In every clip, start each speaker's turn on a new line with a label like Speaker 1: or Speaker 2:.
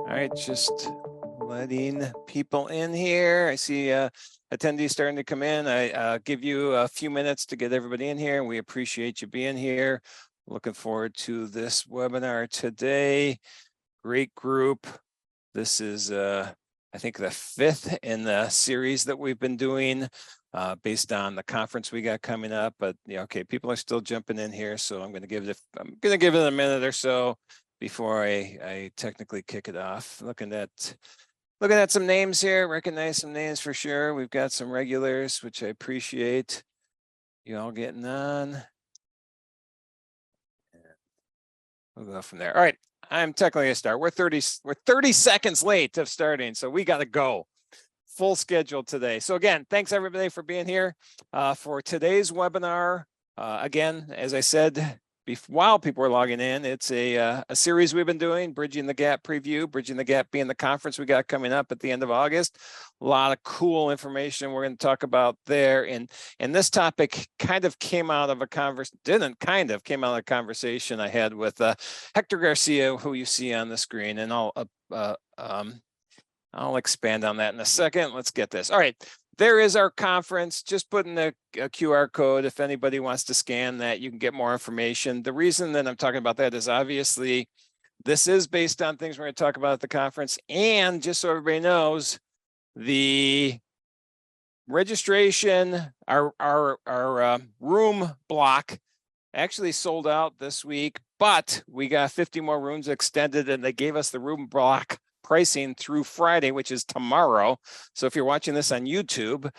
Speaker 1: All right, just letting people in here. I see attendees starting to come in. I give you a few minutes to get everybody in here. We appreciate you being here. Looking forward to this webinar today. Great group. This is, I think, the 5th in the series that we've been doing based on the conference we got coming up. But yeah, okay, people are still jumping in here, so I'm going to give it a minute or so before I technically kick it off. Looking at some names here, recognize some names for sure. We've got some regulars, which I appreciate you all getting on. We'll go from there. All right, I'm technically gonna start. We're 30 seconds late of starting, so we got to go. Full schedule today. So again, thanks everybody for being here for today's webinar. Again, as I said, while people were logging in, it's a series we've been doing, Bridging the Gap preview, Bridging the Gap being the conference we got coming up at the end of August. A lot of cool information we're going to talk about there. And this topic kind of came out of a conversation I had with Hector Garcia, who you see on the screen. And I'll expand on that in a second. Let's get this. All right. There is our conference. Just put in a QR code. If anybody wants to scan that, you can get more information. The reason that I'm talking about that is obviously this is based on things we're going to talk about at the conference. And just so everybody knows, the registration, our room block actually sold out this week, but we got 50 more rooms extended and they gave us the room block pricing through Friday, which is tomorrow. So if you're watching this on YouTube,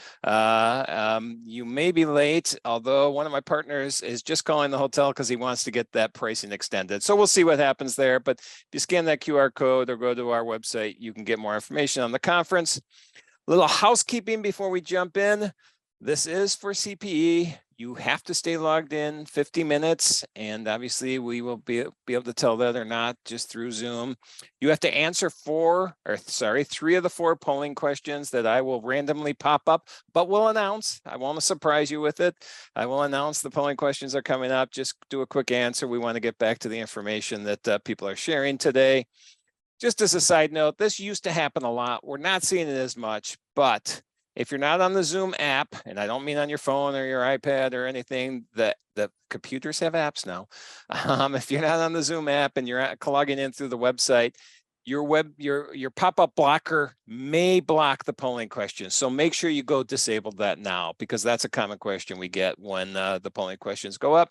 Speaker 1: you may be late, although one of my partners is just calling the hotel because he wants to get that pricing extended. So we'll see what happens there. But if you scan that QR code or go to our website, you can get more information on the conference. A little housekeeping before we jump in. This is for CPE. You have to stay logged in 50 minutes, and obviously we will be able to tell that or not just through Zoom. You have to answer 3 of the 4 polling questions that I will randomly pop up, but we'll announce. I won't surprise you with it. I will announce the polling questions are coming up. Just do a quick answer. We want to get back to the information that people are sharing today. Just as a side note, this used to happen a lot. We're not seeing it as much, but if you're not on the Zoom app, and I don't mean on your phone or your iPad or anything, the computers have apps now. If you're not on the Zoom app and you're logging in through the website, your pop-up blocker may block the polling questions. So make sure you go disable that now, because that's a common question we get when the polling questions go up.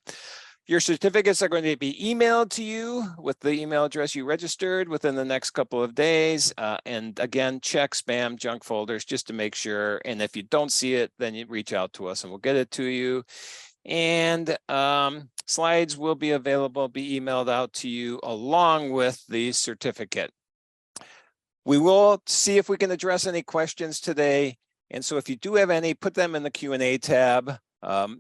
Speaker 1: Your certificates are going to be emailed to you with the email address you registered within the next couple of days. And again, check spam, junk folders just to make sure. And if you don't see it, then you reach out to us and we'll get it to you. And slides will be available, be emailed out to you along with the certificate. We will see if we can address any questions today. And so if you do have any, put them in the Q&A tab.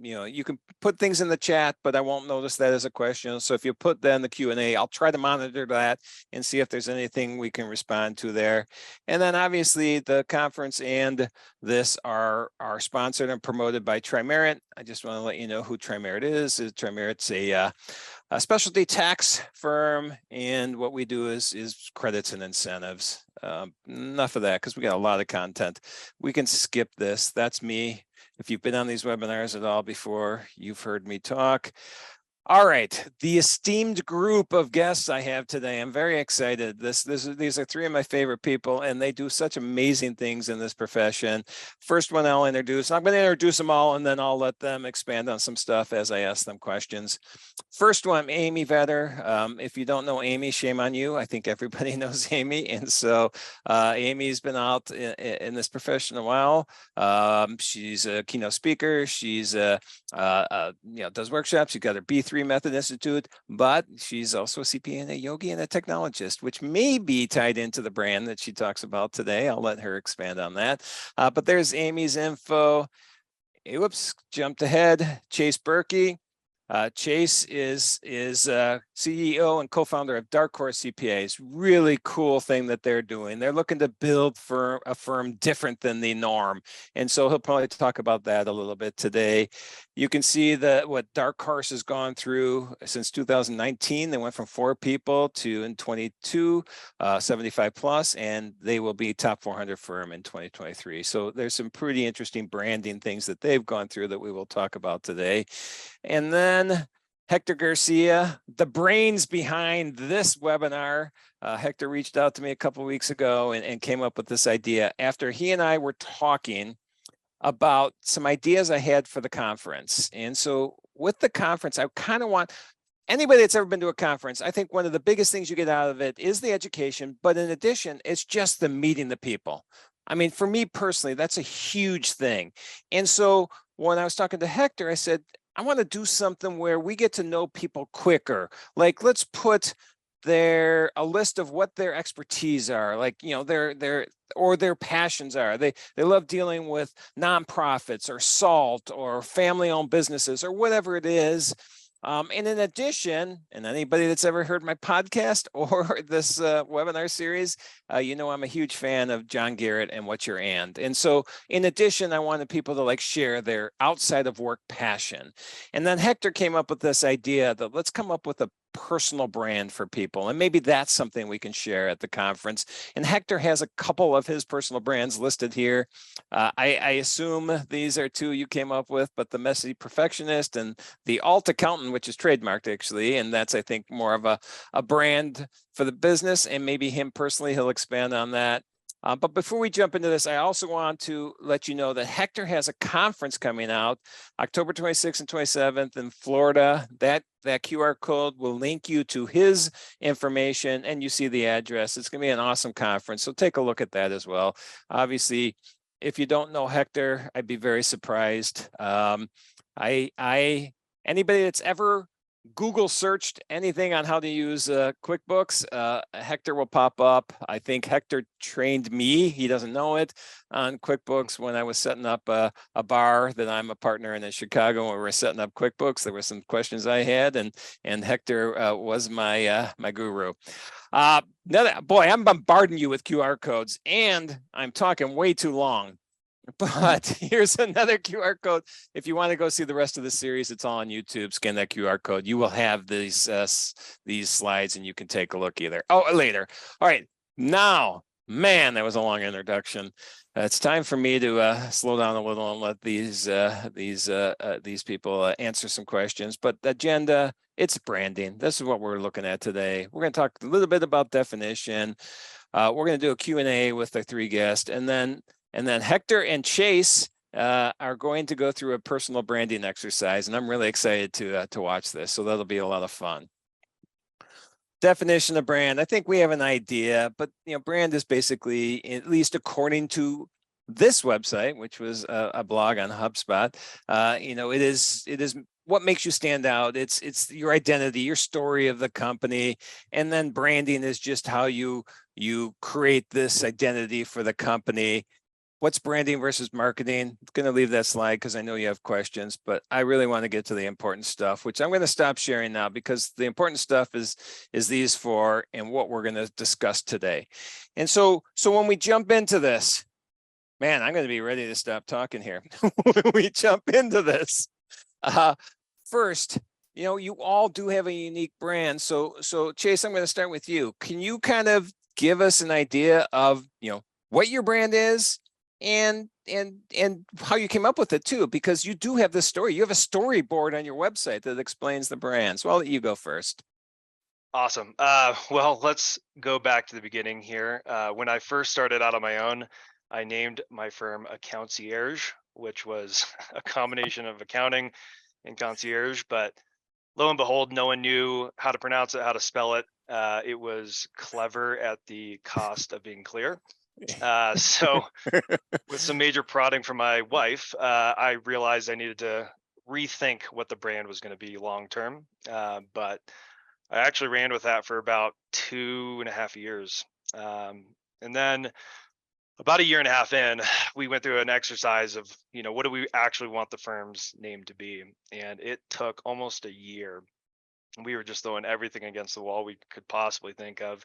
Speaker 1: You can put things in the chat, but I won't notice that as a question. So if you put that in the Q&A, I'll try to monitor that and see if there's anything we can respond to there. And then obviously the conference and this are sponsored and promoted by Trimerit. I just want to let you know who Trimerit is. Trimerit's a specialty tax firm, and what we do is credits and incentives. Enough of that, because we got a lot of content. We can skip this. That's me. If you've been on these webinars at all before, you've heard me talk. All right, the esteemed group of guests I have today, I'm very excited. These are 3 of my favorite people, and they do such amazing things in this profession. First one I'll introduce. I'm going to introduce them all, and then I'll let them expand on some stuff as I ask them questions. First one, amyvetter. If you don't know Amy, shame on you. I think everybody knows Amy, and so Amy's been out in this profession a while. She's a keynote speaker. She's does workshops. She's got her B3 Method Institute, but she's also a CPA and a yogi and a technologist, which may be tied into the brand that she talks about today. I'll let her expand on that. But there's Amy's info. Oops, jumped ahead. Chase Birky. Chase is CEO and co-founder of Dark Horse CPAs. Really cool thing that they're doing. They're looking to build for a firm different than the norm. And so he'll probably talk about that a little bit today. You can see what Dark Horse has gone through since 2019. They went from 4 people to in 22, 75 plus, and they will be top 400 firm in 2023. So there's some pretty interesting branding things that they've gone through that we will talk about today. And then Hector Garcia, the brains behind this webinar. Hector reached out to me a couple of weeks ago and came up with this idea after he and I were talking about some ideas I had for the conference. And so with the conference, I kind of want anybody that's ever been to a conference, I think one of the biggest things you get out of it is the education, but in addition, it's just the meeting the people. I mean, for me personally, that's a huge thing. And so when I was talking to Hector, I said, I want to do something where we get to know people quicker. Like, let's put a list of what their expertise are, like, you know, their passions are. They love dealing with nonprofits or SALT or family-owned businesses or whatever it is. And in addition, and anybody that's ever heard my podcast or this webinar series, you know I'm a huge fan of John Garrett and What's Your And so in addition, I wanted people to like share their outside of work passion. And then Hector came up with this idea that let's come up with a personal brand for people. And maybe that's something we can share at the conference. And Hector has a couple of his personal brands listed here. I assume these are 2 you came up with, but the Messy Perfectionist and the Alt Accountant, which is trademarked actually. And that's, I think, more of a brand for the business. And maybe him personally, he'll expand on that. But before we jump into this, I also want to let you know that Hector has a conference coming out October 26th and 27th in Florida. That QR code will link you to his information and you see the address. It's going to be an awesome conference. So take a look at that as well. Obviously, if you don't know Hector, I'd be very surprised. Anybody that's ever Google searched anything on how to use QuickBooks, Hector will pop up. I think Hector trained me, he doesn't know it, on QuickBooks when I was setting up a bar that I'm a partner in Chicago. When we were setting up QuickBooks, there were some questions I had, and Hector was my guru. Boy, I'm bombarding you with QR codes, and I'm talking way too long. But here's another QR code. If you want to go see the rest of the series, it's all on YouTube. Scan that QR code. You will have these slides, and you can take a look later. All right, now, man, that was a long introduction. It's time for me to slow down a little and let these people answer some questions. But the agenda, it's branding. This is what we're looking at today. We're going to talk a little bit about definition. We're going to do a Q&A with the 3 guests, and then Hector and Chase are going to go through a personal branding exercise, and I'm really excited to watch this. So that'll be a lot of fun. Definition of brand. I think we have an idea, but brand is basically, at least according to this website, which was a blog on HubSpot, it is what makes you stand out. It's your identity, your story of the company, and then branding is just how you create this identity for the company. What's branding versus marketing? I'm going to leave that slide because I know you have questions, but I really want to get to the important stuff, which I'm going to stop sharing now because the important stuff is these 4 and what we're going to discuss today. And so when we jump into this, man, I'm going to be ready to stop talking here. When we jump into this, first, you all do have a unique brand. So Chase, I'm going to start with you. Can you kind of give us an idea of, what your brand is? And how you came up with it too, because you do have this story. You have a storyboard on your website that explains the brand. So I'll let you go first.
Speaker 2: Awesome. Well, let's go back to the beginning here. When I first started out on my own, I named my firm Accountcierge, which was a combination of accounting and concierge. But lo and behold, no one knew how to pronounce it, how to spell it. It was clever at the cost of being clear. So with some major prodding from my wife, I realized I needed to rethink what the brand was going to be long term. But I actually ran with that for about 2.5 years. And then about 1.5 years in, we went through an exercise of, what do we actually want the firm's name to be? And it took almost a year we were just throwing everything against the wall we could possibly think of,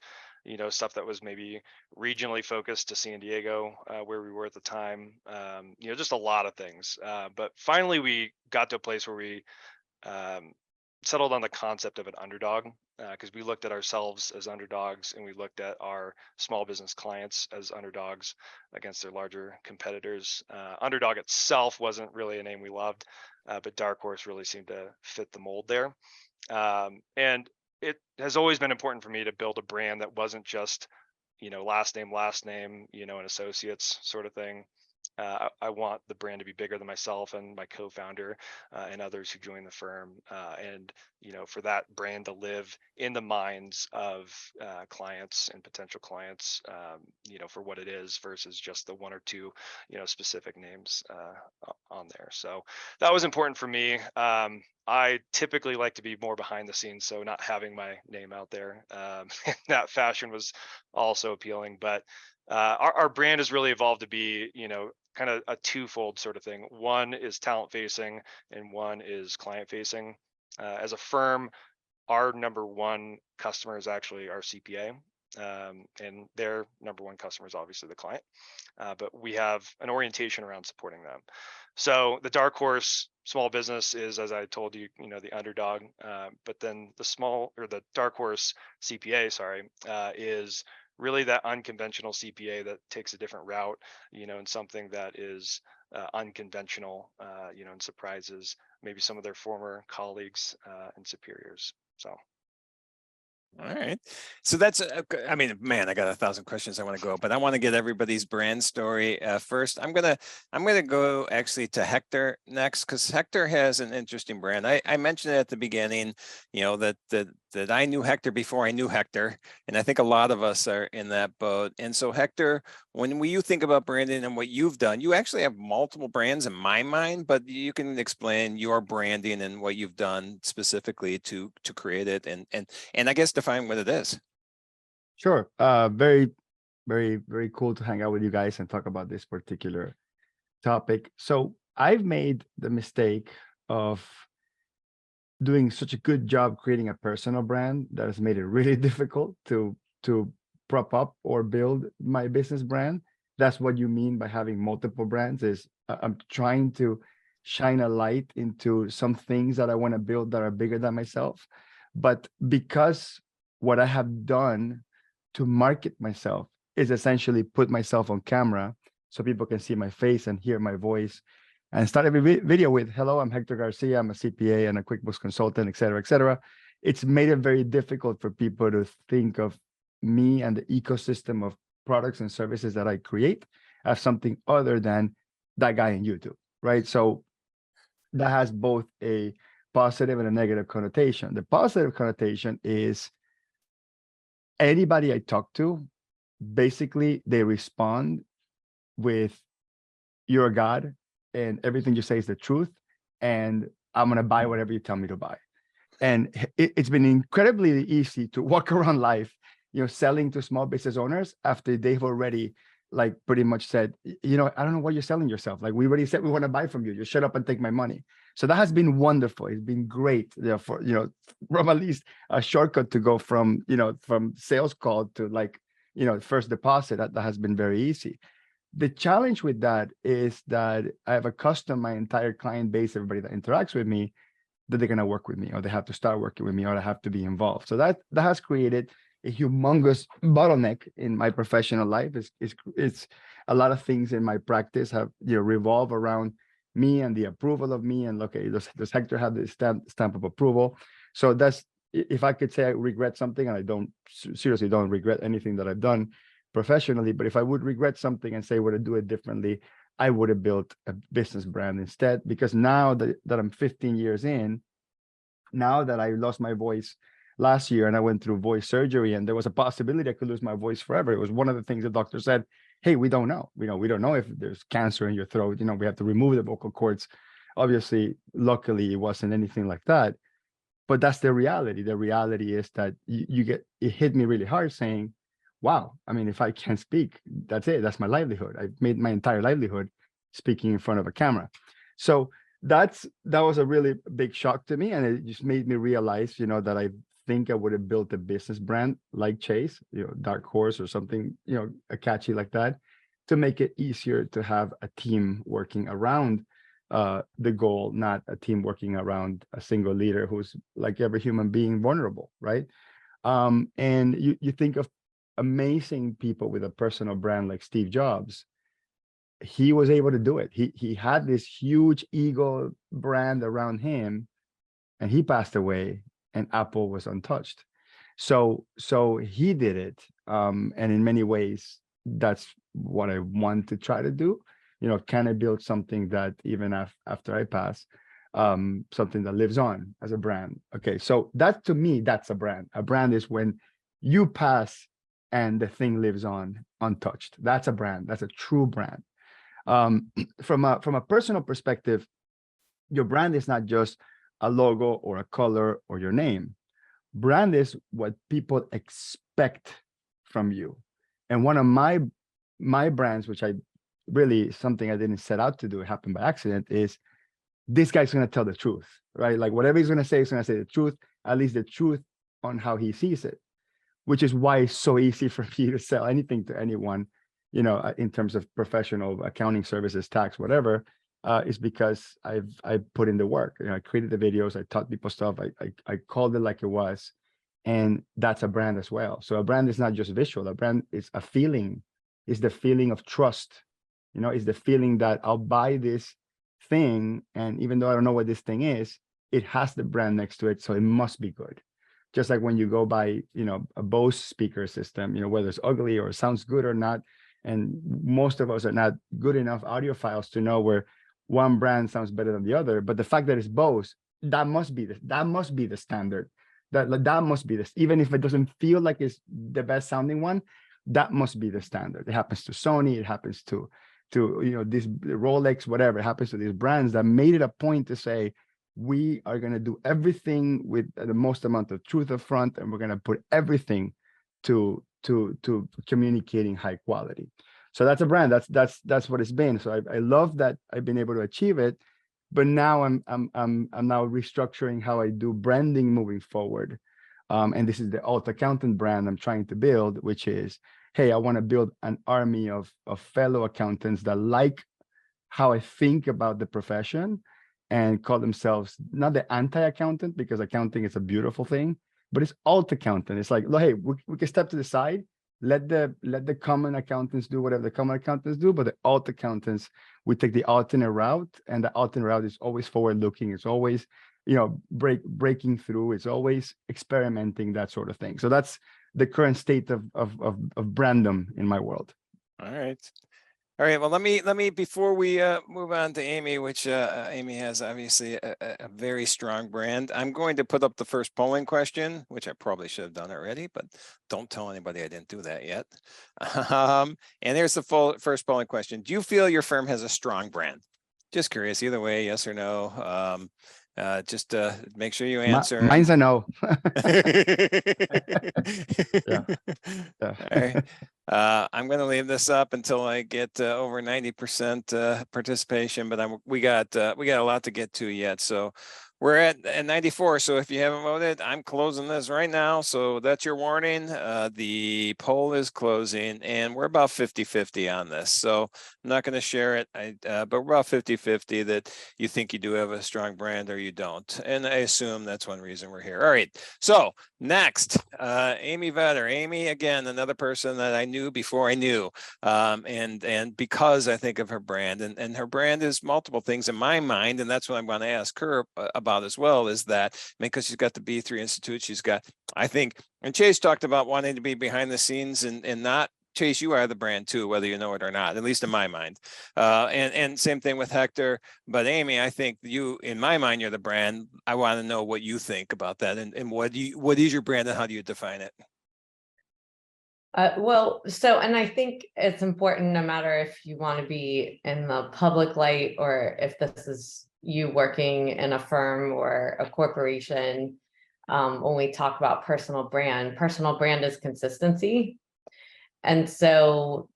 Speaker 2: stuff that was maybe regionally focused to San Diego, where we were at the time, just a lot of things. But finally, we got to a place where we um, settled on the concept of an underdog, because we looked at ourselves as underdogs and we looked at our small business clients as underdogs against their larger competitors. Underdog itself wasn't really a name we loved, but Dark Horse really seemed to fit the mold there. And it has always been important for me to build a brand that wasn't just, last name, and associates sort of thing. I want the brand to be bigger than myself and my co-founder, and others who join the firm, and for that brand to live in the minds of clients and potential clients, for what it is versus just the one or two specific names on there. So that was important for me. I typically like to be more behind the scenes, so not having my name out there in that fashion was also appealing. But our brand has really evolved to be, kind of a twofold sort of thing. One is talent facing and one is client facing. As a firm, our number one customer is actually our CPA, and their number one customer is obviously the client. But we have an orientation around supporting them. So the Dark Horse small business is, as I told you, the underdog. But then the Dark Horse CPA, sorry, is really that unconventional CPA that takes a different route, and something that is unconventional, and surprises maybe some of their former colleagues and superiors. So.
Speaker 1: All right. So that's, I mean, man, I got 1,000 questions I want to go, but I want to get everybody's brand story first. I'm gonna go actually to Hector next, because Hector has an interesting brand. I mentioned it at the beginning, that I knew Hector before I knew Hector, and I think a lot of us are in that boat. And so Hector, when you think about branding and what you've done, you actually have multiple brands in my mind, but you can explain your branding and what you've done specifically to create it, and I guess define what it is.
Speaker 3: Sure. Very, very, very cool to hang out with you guys and talk about this particular topic. So I've made the mistake of doing such a good job creating a personal brand that has made it really difficult to prop up or build my business brand. That's what you mean by having multiple brands, is I'm trying to shine a light into some things that I want to build that are bigger than myself. But because what I have done to market myself is essentially put myself on camera so people can see my face and hear my voice, and start every video with, hello, I'm Hector Garcia, I'm a CPA and a QuickBooks consultant, et cetera, et cetera. It's made it very difficult for people to think of me and the ecosystem of products and services that I create as something other than that guy in YouTube, right? So that has both a positive and a negative connotation. The positive connotation is anybody I talk to, basically they respond with, you're a god and everything you say is the truth, and I'm going to buy whatever you tell me to buy. And it's been incredibly easy to walk around life, selling to small business owners after they've already like pretty much said, I don't know what you're selling yourself. Like, we already said we want to buy from you. You shut up and take my money. So that has been wonderful. It's been great. Therefore, from at least a shortcut to go from, from sales call to like, first deposit, that has been very easy. The challenge with that is that I have accustomed my entire client base, everybody that interacts with me, that they're going to work with me, or they have to start working with me, or I have to be involved. So that has created a humongous bottleneck in my professional life. It's a lot of things in my practice have revolve around me and the approval of me, and okay, does Hector have the stamp of approval? So that's, if I could say I regret something, and I don't seriously don't regret anything that I've done professionally, but if I would regret something and say would I do it differently, I would have built a business brand instead. Because now that I'm 15 years in, now that I lost my voice last year and I went through voice surgery, and there was a possibility I could lose my voice forever. It was one of the things the doctor said, hey, we don't know. We don't know if there's cancer in your throat. We have to remove the vocal cords. Obviously, luckily, it wasn't anything like that. But that's the reality. The reality is that it hit me really hard, saying, wow, I mean, if I can't speak, that's it. That's my livelihood. I've made my entire livelihood speaking in front of a camera. So that was a really big shock to me, and it just made me realize, that I think I would have built a business brand like Chase, Dark Horse or something, a catchy like that, to make it easier to have a team working around the goal, not a team working around a single leader who's, like every human being, vulnerable, right? And you think of amazing people with a personal brand like Steve Jobs. He was able to do it. He had this huge ego brand around him, and he passed away, and Apple was untouched. So he did it. And in many ways, that's what I want to try to do. Can I build something that even after I pass, something that lives on as a brand? Okay, so that, to me, that's a brand. A brand is when you pass and the thing lives on untouched. That's a brand. That's a true brand. From a personal perspective, your brand is not just a logo or a color or your name. Brand is what people expect from you. And one of my brands, which I really, something I didn't set out to do, it happened by accident, is this guy's going to tell the truth, right? Like whatever he's going to say, he's going to say the truth, at least the truth on how he sees it, which is why it's so easy for me to sell anything to anyone, in terms of professional accounting services, tax, whatever, is because I put in the work. I created the videos, I taught people stuff, I called it like it was, and that's a brand as well. So a brand is not just visual. A brand is a feeling. It's the feeling of trust. It's the feeling that I'll buy this thing, and even though I don't know what this thing is, it has the brand next to it, so it must be good. Just like when you go buy, a Bose speaker system, whether it's ugly or sounds good or not. And most of us are not good enough audiophiles to know where one brand sounds better than the other. But the fact that it's Bose, that must be the standard. That must be this, even if it doesn't feel like it's the best sounding one, that must be the standard. It happens to Sony, it happens to this Rolex, whatever. It happens to these brands that made it a point to say, we are going to do everything with the most amount of truth up front, and we're going to put everything to communicating high quality. So that's a brand. That's what it's been. So I love that I've been able to achieve it, but now I'm now restructuring how I do branding moving forward. And this is the alt accountant brand I'm trying to build, which is, hey, I want to build an army of fellow accountants that like how I think about the profession, and call themselves not the anti-accountant, because accounting is a beautiful thing, but it's alt accountant. It's like, hey, we can step to the side, let the common accountants do whatever the common accountants do, but the alt accountants, we take the alternate route, and the alternate route is always forward looking. It's always, breaking through. It's always experimenting, that sort of thing. So that's the current state of brandom in my world.
Speaker 1: All right. All right. Well, let me before we move on to Amy, which Amy has obviously a very strong brand. I'm going to put up the first polling question, which I probably should have done already, but don't tell anybody I didn't do that yet. And here's the first polling question. Do you feel your firm has a strong brand? Just curious, either way, yes or no. Just make sure you answer.
Speaker 3: Mine's a no.
Speaker 1: Yeah. All right. I'm going to leave this up until I get over 90% participation, but we got a lot to get to yet. So we're at 94. So if you haven't voted, I'm closing this right now. So that's your warning. The poll is closing, and we're about 50-50 on this. So I'm not going to share it, but we're about 50-50 that you think you do have a strong brand or you don't. And I assume that's one reason we're here. All right. So next, Amy Vetter. Amy, again, another person that I knew before I knew, and because I think of her brand, and her brand is multiple things in my mind, and that's what I'm going to ask her about as well, is that because she's got the B3 Institute, she's got, I think, and Chase talked about wanting to be behind the scenes and not. Chase, you are the brand too, whether you know it or not, at least in my mind. And same thing with Hector. But Amy, I think you, in my mind, you're the brand. I want to know what you think about that, and what is your brand and how do you define it?
Speaker 4: And I think it's important, no matter if you want to be in the public light or if this is you working in a firm or a corporation. When we talk about personal brand is consistency. And so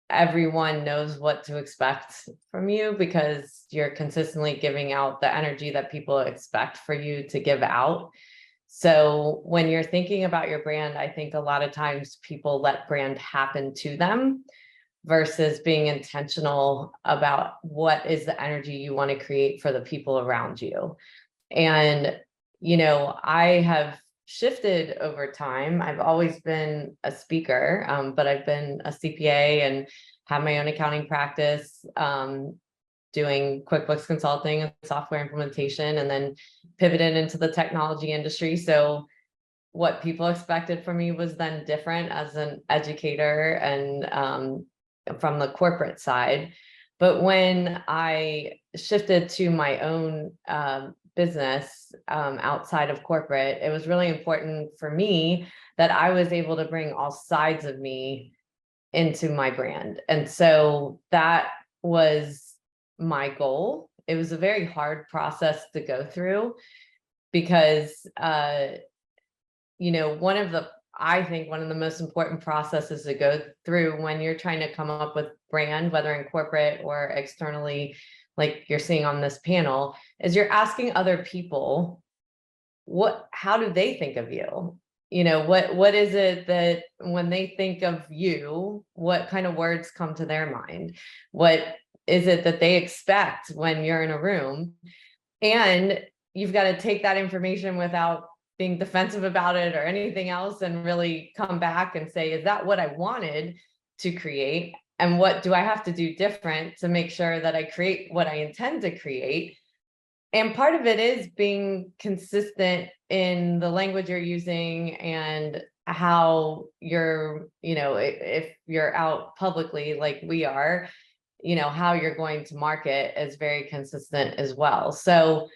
Speaker 4: everyone knows what to expect from you because you're consistently giving out the energy that people expect for you to give out. So when you're thinking about your brand, I think a lot of times people let brand happen to them versus being intentional about what is the energy you want to create for the people around you. And, you know, I have shifted over time. I've always been a speaker, but I've been a CPA and have my own accounting practice, doing QuickBooks consulting and software implementation, and then pivoted into the technology industry. So what people expected from me was then different as an educator and from the corporate side. But when I shifted to my own business outside of corporate, it was really important for me that I was able to bring all sides of me into my brand. And so that was my goal. It was a very hard process to go through because, you know, I think one of the most important processes to go through when you're trying to come up with brand, whether in corporate or externally, like you're seeing on this panel, is you're asking other people, how do they think of you? You know, what is it that when they think of you, what kind of words come to their mind? What is it that they expect when you're in a room? And you've got to take that information without being defensive about it or anything else and really come back and say, is that what I wanted to create? And what do I have to do different to make sure that I create what I intend to create? And part of it is being consistent in the language you're using and how you're, you know, if you're out publicly like we are, you know, how you're going to market is very consistent as well. So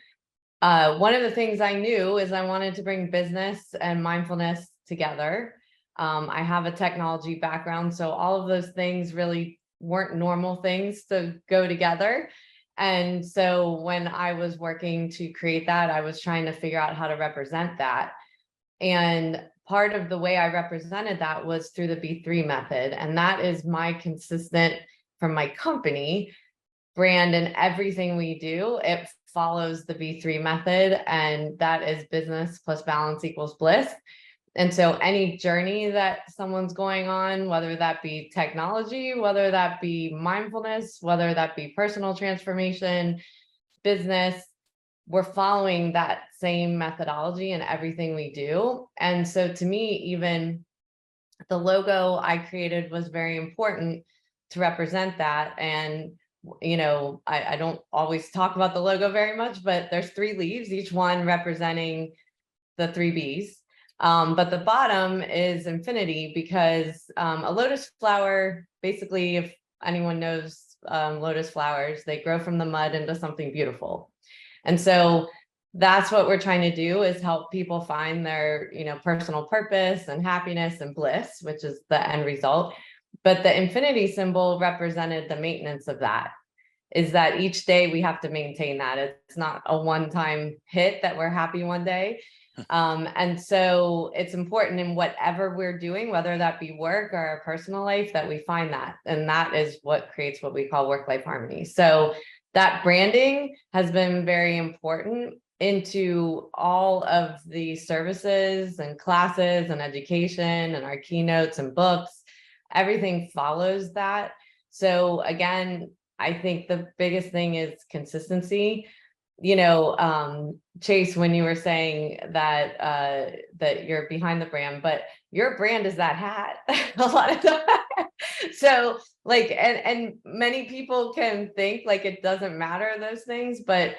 Speaker 4: one of the things I knew is I wanted to bring business and mindfulness together. I have a technology background, so all of those things really weren't normal things to go together. And so when I was working to create that, I was trying to figure out how to represent that. And part of the way I represented that was through the B3 method. And that is my consistent, from my company, brand and everything we do, it follows the B3 method, and that is business plus balance equals bliss. And so any journey that someone's going on, whether that be technology, whether that be mindfulness, whether that be personal transformation, business, we're following that same methodology in everything we do. And so to me, even the logo I created was very important to represent that. And you know, I don't always talk about the logo very much, but there's 3 leaves, each one representing the 3 B's. But the bottom is infinity because a lotus flower, basically, if anyone knows lotus flowers, they grow from the mud into something beautiful. And so that's what we're trying to do, is help people find their, you know, personal purpose and happiness and bliss, which is the end result. But the infinity symbol represented the maintenance of that, is that each day we have to maintain that. It's not a one-time hit that we're happy one day. And so it's important in whatever we're doing, whether that be work or our personal life, that we find that. And that is what creates what we call work-life harmony. So that branding has been very important into all of the services and classes and education and our keynotes and books. Everything follows that. So again, I think the biggest thing is consistency. You know, Chase, when you were saying that that you're behind the brand, but your brand is that hat a lot of times. So like, and many people can think like it doesn't matter, those things, but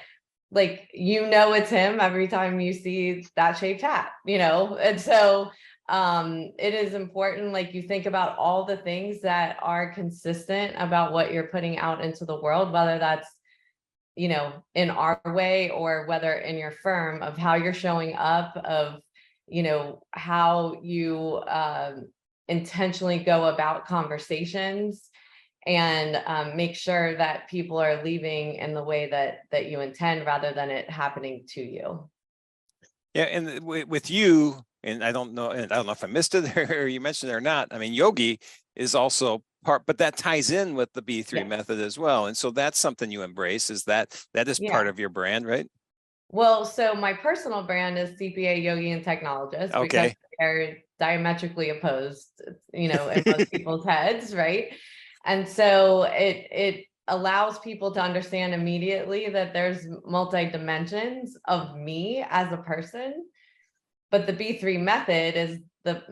Speaker 4: like, you know, it's him every time you see that shaped hat, you know. And so it is important, like, you think about all the things that are consistent about what you're putting out into the world, whether that's, you know, in our way or whether in your firm, of how you're showing up, of, you know, how you intentionally go about conversations, and make sure that people are leaving in the way that you intend, rather than it happening to you.
Speaker 1: Yeah, and with you, and I don't know if I missed it or you mentioned it or not. I mean, yogi is also part, but that ties in with the B3
Speaker 4: Yes.
Speaker 1: method as well. And so that's something you embrace, is that is part
Speaker 4: Yeah.
Speaker 1: of your brand, right?
Speaker 4: Well, so my personal brand is CPA, yogi, and technologist, because
Speaker 1: Okay.
Speaker 4: they're diametrically opposed, you know, in most people's heads, right? And so it allows people to understand immediately that there's multi dimensions of me as a person. But the B3 method is the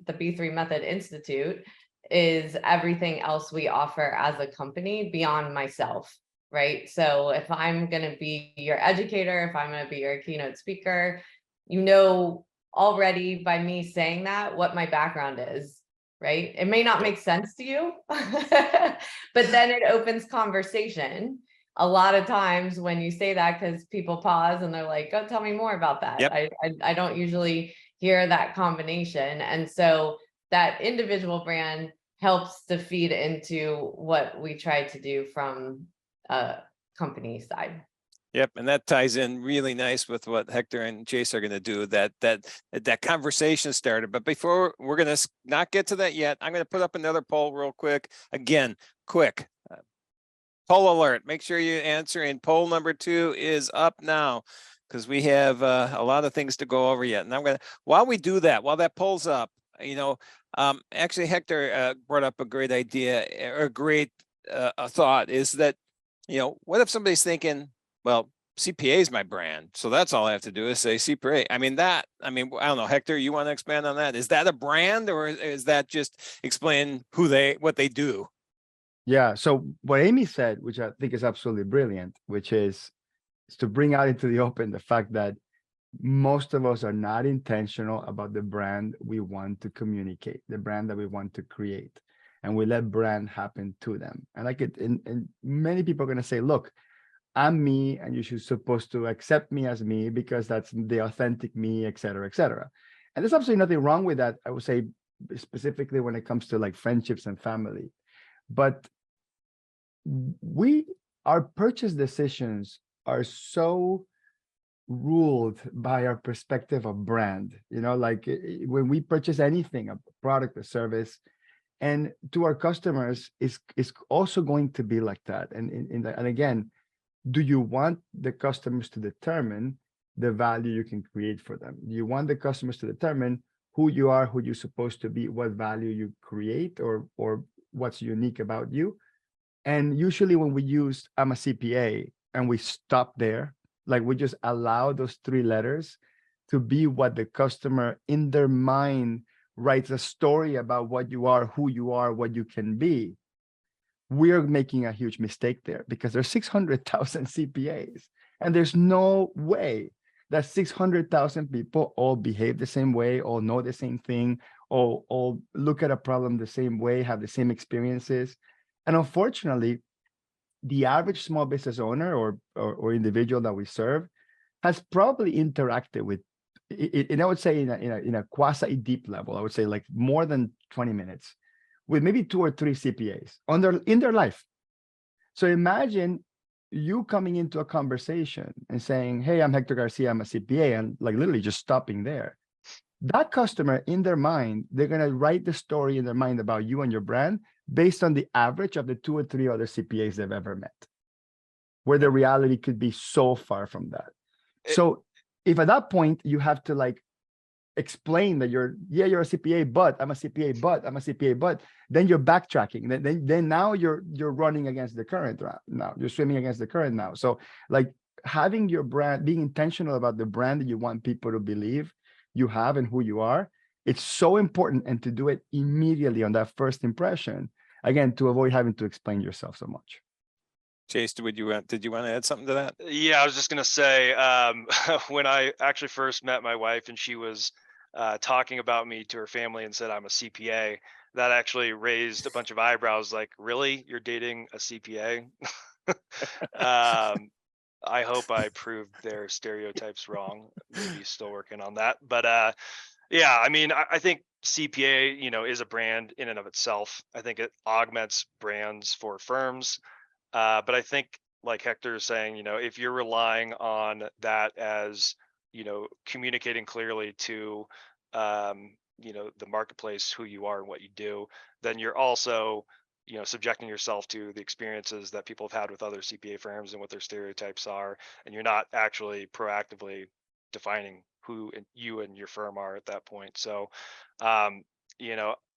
Speaker 4: B3 Method Institute is everything else we offer as a company beyond myself, right? So if I'm going to be your educator, if I'm going to be your keynote speaker, you know already by me saying that what my background is, right? It may not make sense to you, but then it opens conversation. A lot of times when you say that, because people pause and they're like, go tell me more about that.
Speaker 1: Yep.
Speaker 4: I don't usually hear that combination. And so that individual brand helps to feed into what we try to do from a company side.
Speaker 1: Yep, and that ties in really nice with what Hector and Chase are going to do. That conversation started. But before we're going to not get to that yet, I'm going to put up another poll real quick. Again, quick poll alert. Make sure you answer. And poll number 2 is up now, because we have a lot of things to go over yet. And I'm going to, while we do that, while that poll's up, you know, actually Hector brought up a great idea, or a great a thought, is that, you know, what if somebody's thinking, well, CPA is my brand, so that's all I have to do is say CPA. I mean, I don't know, Hector, you want to expand on that? Is that a brand, or is that just explain what they do?
Speaker 3: Yeah. So what Amy said, which I think is absolutely brilliant, which is to bring out into the open the fact that most of us are not intentional about the brand we want to communicate, the brand that we want to create, and we let brand happen to them. And and many people are going to say, look, I'm me, and you should supposed to accept me as me because that's the authentic me, et cetera, et cetera. And there's absolutely nothing wrong with that. I would say specifically when it comes to like friendships and family, but our purchase decisions are so ruled by our perspective of brand. You know, like when we purchase anything, a product, a service, and to our customers is also going to be like that. And again, do you want the customers to determine the value you can create for them? Do you want the customers to determine who you are, who you're supposed to be, what value you create, or what's unique about you? And usually when we use I'm a CPA and we stop there, like we just allow those 3 letters to be what the customer in their mind writes a story about what you are, who you are, what you can be, we're making a huge mistake there, because there's 600,000 CPAs, and there's no way that 600,000 people all behave the same way, all know the same thing, all look at a problem the same way, have the same experiences. And unfortunately, the average small business owner or individual that we serve has probably interacted with it, and I would say in a quasi deep level, I would say like more than 20 minutes with maybe 2 or 3 CPAs in their life. So imagine you coming into a conversation and saying, hey, I'm Hector Garcia, I'm a CPA, and like literally just stopping there. That customer in their mind, they're going to write the story in their mind about you and your brand based on the average of the 2 or 3 other CPAs they've ever met, where the reality could be so far from that. So if at that point you have to like explain that you're a CPA, but I'm a CPA, but I'm a CPA, but then you're backtracking. Then now you're running against the current now. You're swimming against the current now. So like having your brand, being intentional about the brand that you want people to believe you have and who you are, it's so important, and to do it immediately on that first impression, again, to avoid having to explain yourself so much.
Speaker 1: Chase, did you want to add something to that?
Speaker 2: Yeah, I was just gonna say, when I actually first met my wife and she was talking about me to her family and said I'm a CPA, that actually raised a bunch of eyebrows. Like, really, you're dating a CPA? I hope I proved their stereotypes wrong. Maybe still working on that, but yeah, I mean, I think CPA, you know, is a brand in and of itself. I think it augments brands for firms. But I think, like Hector is saying, you know, if you're relying on that as, you know, communicating clearly to the marketplace, who you are and what you do, then you're also, subjecting yourself to the experiences that people have had with other CPA firms and what their stereotypes are, and you're not actually proactively defining who you and your firm are at that point. So,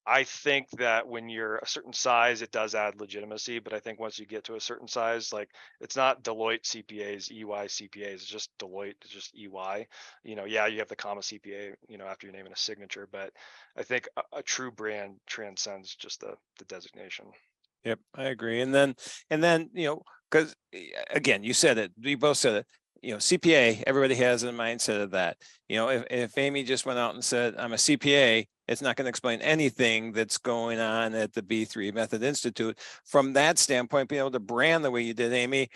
Speaker 2: I think that when you're a certain size, it does add legitimacy. But I think once you get to a certain size, like, it's not Deloitte CPAs, EY CPAs, it's just Deloitte, it's just EY. Yeah, you have the comma CPA, after your name and a signature, but I think a true brand transcends just the designation.
Speaker 1: Yep, I agree. And then, because again, you said it, we both said it, CPA, everybody has a mindset of that. If Amy just went out and said, I'm a CPA, it's not going to explain anything that's going on at the B3 Method Institute. From that standpoint, being able to brand the way you did, Amy,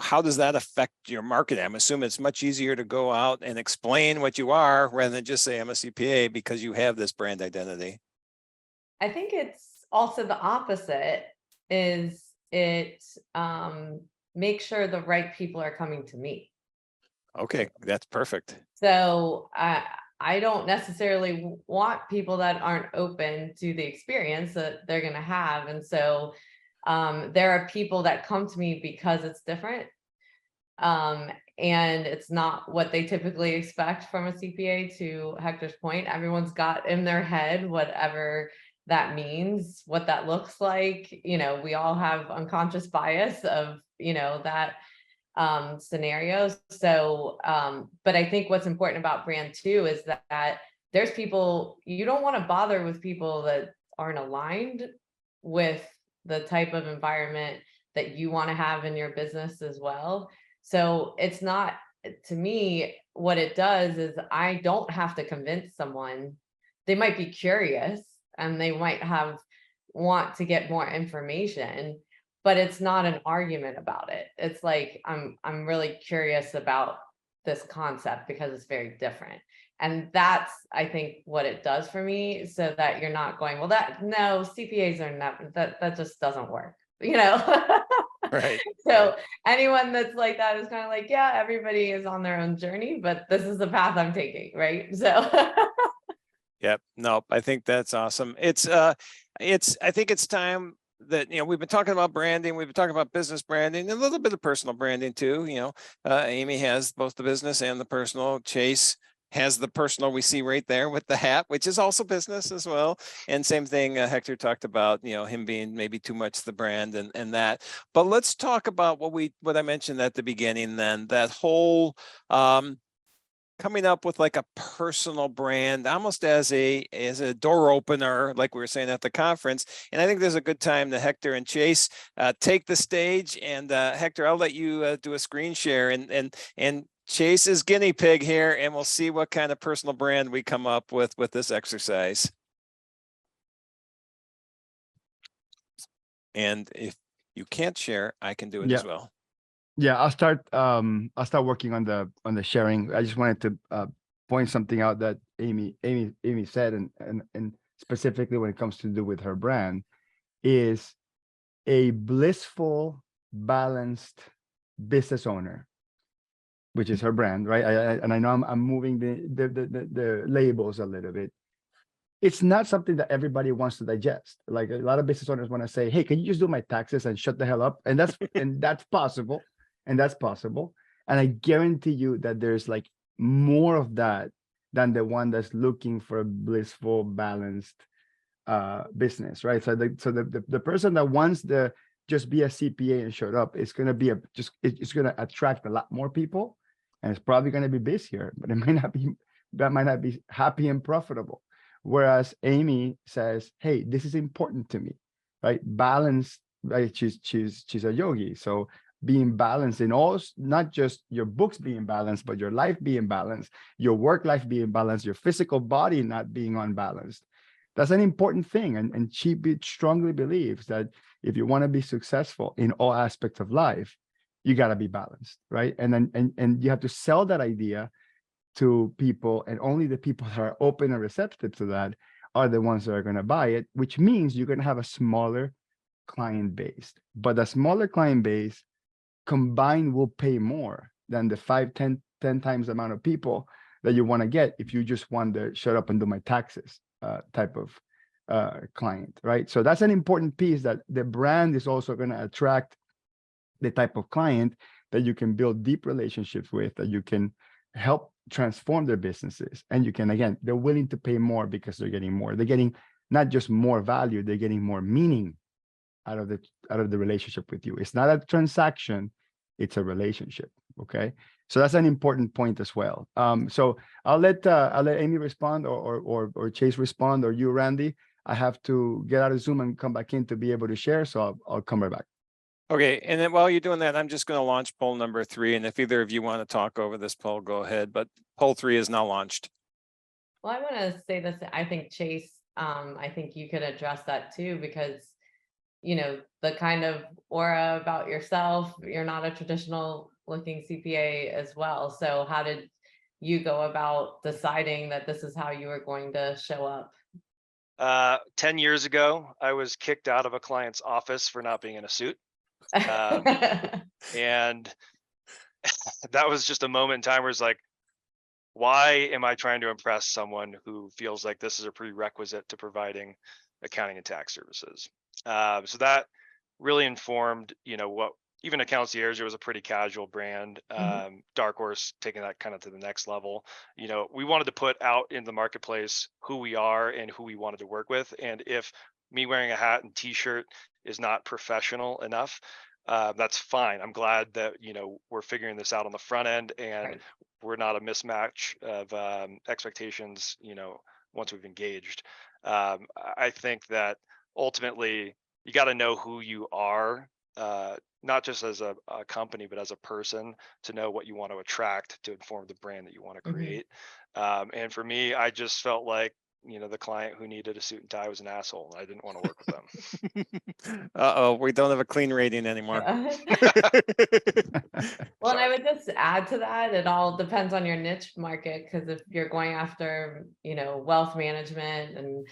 Speaker 1: how does that affect your marketing? I'm assuming it's much easier to go out and explain what you are rather than just say I'm a CPA, because you have this brand identity.
Speaker 4: I think it's also the opposite. Is it make sure the right people are coming to me.
Speaker 1: Okay, that's perfect.
Speaker 4: So I don't necessarily want people that aren't open to the experience that they're going to have. And so there are people that come to me because it's different. And it's not what they typically expect from a CPA. To Hector's point, everyone's got in their head whatever that means, what that looks like. We all have unconscious bias of, that scenarios. So, but I think what's important about brand too is that there's people, you don't want to bother with people that aren't aligned with the type of environment that you want to have in your business as well. So it's not, to me, what it does is I don't have to convince someone. They might be curious and they might want to get more information, but it's not an argument about it. It's like, I'm really curious about this concept because it's very different. And that's, I think, what it does for me, so that you're not going, well, no, CPAs are not, that just doesn't work,
Speaker 1: Right.
Speaker 4: So anyone that's like that is kind of like, yeah, everybody is on their own journey, but this is the path I'm taking, right? So
Speaker 1: Yep. No, I think that's awesome. I think it's time that, we've been talking about branding, we've been talking about business branding, a little bit of personal branding too. Amy has both the business and the personal. Chase has the personal, we see right there with the hat, which is also business as well. And same thing, Hector talked about, him being maybe too much the brand and that. But let's talk about what I mentioned at the beginning, then that whole coming up with like a personal brand, almost as a door opener, like we were saying at the conference. And I think there's a good time that Hector and Chase take the stage. And Hector, I'll let you do a screen share and Chase is guinea pig here, and we'll see what kind of personal brand we come up with this exercise. And if you can't share, I can do it as well.
Speaker 3: Yeah, I'll start working on the sharing. I just wanted to point something out that Amy said, and specifically when it comes to do with her brand, is a blissful, balanced business owner, which is her brand, right? And I know I'm moving the labels a little bit. It's not something that everybody wants to digest. Like, a lot of business owners want to say, hey, can you just do my taxes and shut the hell up? And that's possible. And that's possible. And I guarantee you that there's like more of that than the one that's looking for a blissful, balanced business, right? So the person that wants to just be a CPA and shut up is going to be it's going to attract a lot more people, and it's probably going to be busier, but it might not be happy and profitable. Whereas Amy says, hey, this is important to me, right? Balance, right? She's a yogi, so being balanced in all, not just your books being balanced, but your life being balanced, your work life being balanced, your physical body not being unbalanced. That's an important thing. And she strongly believes that if you want to be successful in all aspects of life, you got to be balanced, right? And you have to sell that idea to people, and only the people that are open and receptive to that are the ones that are going to buy it, which means you're going to have a smaller client base. But a smaller client base combined will pay more than the 5, 10 times the amount of people that you want to get if you just want to shut up and do my taxes type of client, right? So that's an important piece, that the brand is also going to attract the type of client that you can build deep relationships with, that you can help transform their businesses. And you can, again, they're willing to pay more because they're getting more. They're getting not just more value, they're getting more meaning out of the relationship with you. It's not a transaction, it's a relationship. Okay. So that's an important point as well. So I'll let Amy respond, or Chase respond, or you, Randy. I have to get out of Zoom and come back in to be able to share. So I'll come right back.
Speaker 1: Okay, and then while you're doing that, I'm just going to launch poll number 3. And if either of you want to talk over this poll, go ahead. But poll 3 is now launched.
Speaker 4: Well, I want to say this. I think Chase, I think you could address that too, because, you know, the kind of aura about yourself, you're not a traditional looking CPA as well. So how did you go about deciding that this is how you were going to show up?
Speaker 2: 10 years ago, I was kicked out of a client's office for not being in a suit. And that was just a moment in time where it's like, why am I trying to impress someone who feels like this is a prerequisite to providing accounting and tax services? So that really informed, you know, what even a concierge, it was a pretty casual brand. Dark Horse taking that kind of to the next level. You know, we wanted to put out in the marketplace who we are and who we wanted to work with. And if me wearing a hat and t-shirt is not professional enough, that's fine. I'm glad that, you know, we're figuring this out on the front end, and
Speaker 4: Right.
Speaker 2: we're not a mismatch of expectations, you know, once we've engaged. I think that ultimately you got to know who you are, not just as a company, but as a person, to know what you want to attract to inform the brand that you want to create. And for me, I just felt like, you know, the client who needed a suit and tie was an asshole, and I didn't want to work with them.
Speaker 1: Uh-oh, we don't have a clean rating anymore.
Speaker 4: Well, and I
Speaker 2: Sorry.
Speaker 4: would just add to that, it all depends on your niche market, because if you're going after, you know, wealth management and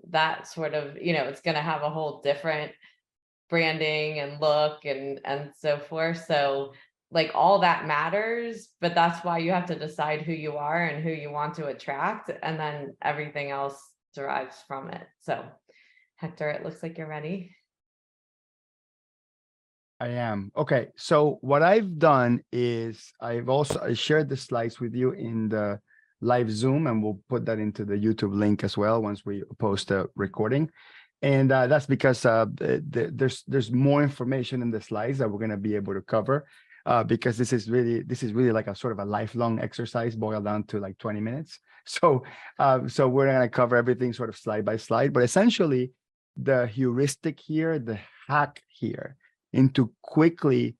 Speaker 4: that sort of, you know, it's going to have a whole different branding and look and so forth. So like all that matters, but that's why you have to decide who you are and who you want to attract, and then everything else derives from it. So Hector, it looks like you're ready.
Speaker 3: I am. Okay. So what I've done is I shared the slides with you in the live Zoom, and we'll put that into the YouTube link as well once we post the recording. And that's because there's more information in the slides that we're going to be able to cover, because this is really like a sort of a lifelong exercise boiled down to like 20 minutes. So we're going to cover everything sort of slide by slide, but essentially the heuristic here, the hack here, into quickly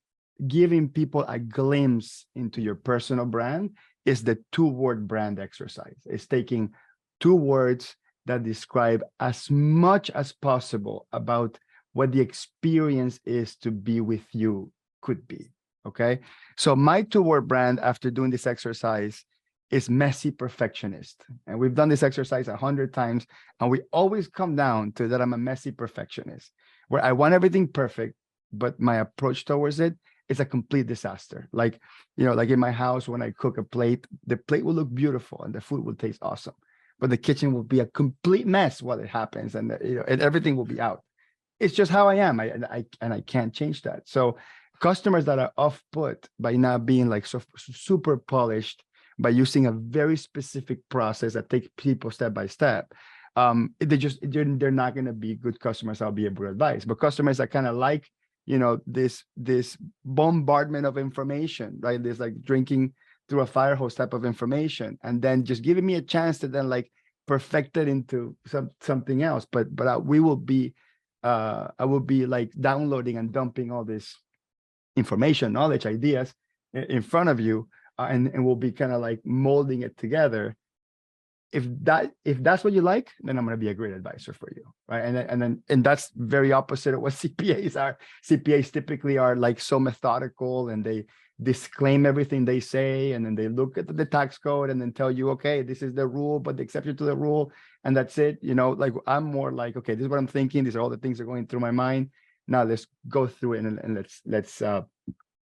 Speaker 3: giving people a glimpse into your personal brand is the 2-word brand exercise. It's taking 2 words that describe as much as possible about what the experience is to be with you could be. Okay. So my 2-word brand, after doing this exercise, is messy perfectionist. And we've done this exercise 100 times, and we always come down to that I'm a messy perfectionist, where I want everything perfect, but my approach towards it is a complete disaster. Like, you know, like in my house, when I cook a plate, the plate will look beautiful and the food will taste awesome, but the kitchen will be a complete mess while it happens, and you know, and everything will be out. It's just how I am. I can't change that. So customers that are off-put by not being like so super polished, by using a very specific process that takes people step by step, they're not going to be good customers I'll be able to advise. But customers that kind of like, you know, this bombardment of information, right? There's like drinking through a fire hose type of information, and then just giving me a chance to then like perfect it into something else. But I will be like downloading and dumping all this information, knowledge, ideas in front of you, and we'll be kind of like molding it together. If that's what you like, then I'm going to be a great advisor for you, right? And that's very opposite of what CPAs are. CPAs typically are like so methodical, and they disclaim everything they say, and then they look at the tax code and then tell you, okay, this is the rule, but the exception to the rule, and that's it. You know, like I'm more like, okay, this is what I'm thinking. These are all the things that are going through my mind. Now let's go through it and let's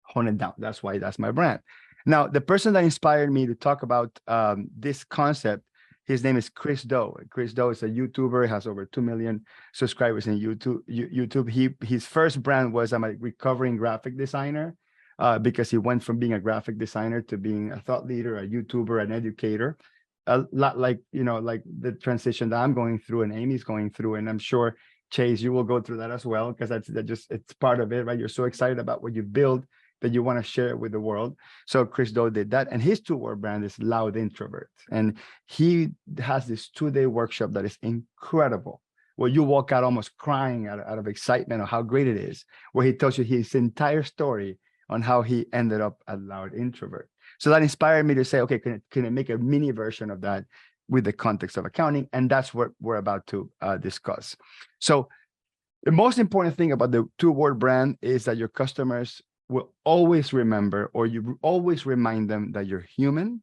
Speaker 3: hone it down. That's why that's my brand. Now, the person that inspired me to talk about this concept, his name is Chris Do. Chris Do is a YouTuber, has over 2 million subscribers in YouTube. His first brand was I'm a recovering graphic designer because he went from being a graphic designer to being a thought leader, a YouTuber, an educator. A lot like, like the transition that I'm going through and Amy's going through. And I'm sure, Chase, you will go through that as well, because it's part of it, right? You're so excited about what you build that you want to share it with the world. So Chris Do did that. And his 2-word brand is Loud Introvert. And he has this 2-day workshop that is incredible, where you walk out almost crying out of excitement of how great it is, where he tells you his entire story on how he ended up a loud introvert. So that inspired me to say, okay, can I make a mini version of that with the context of accounting? And that's what we're about to discuss. So the most important thing about the 2-word brand is that your customers will always remember, or you always remind them that you're human.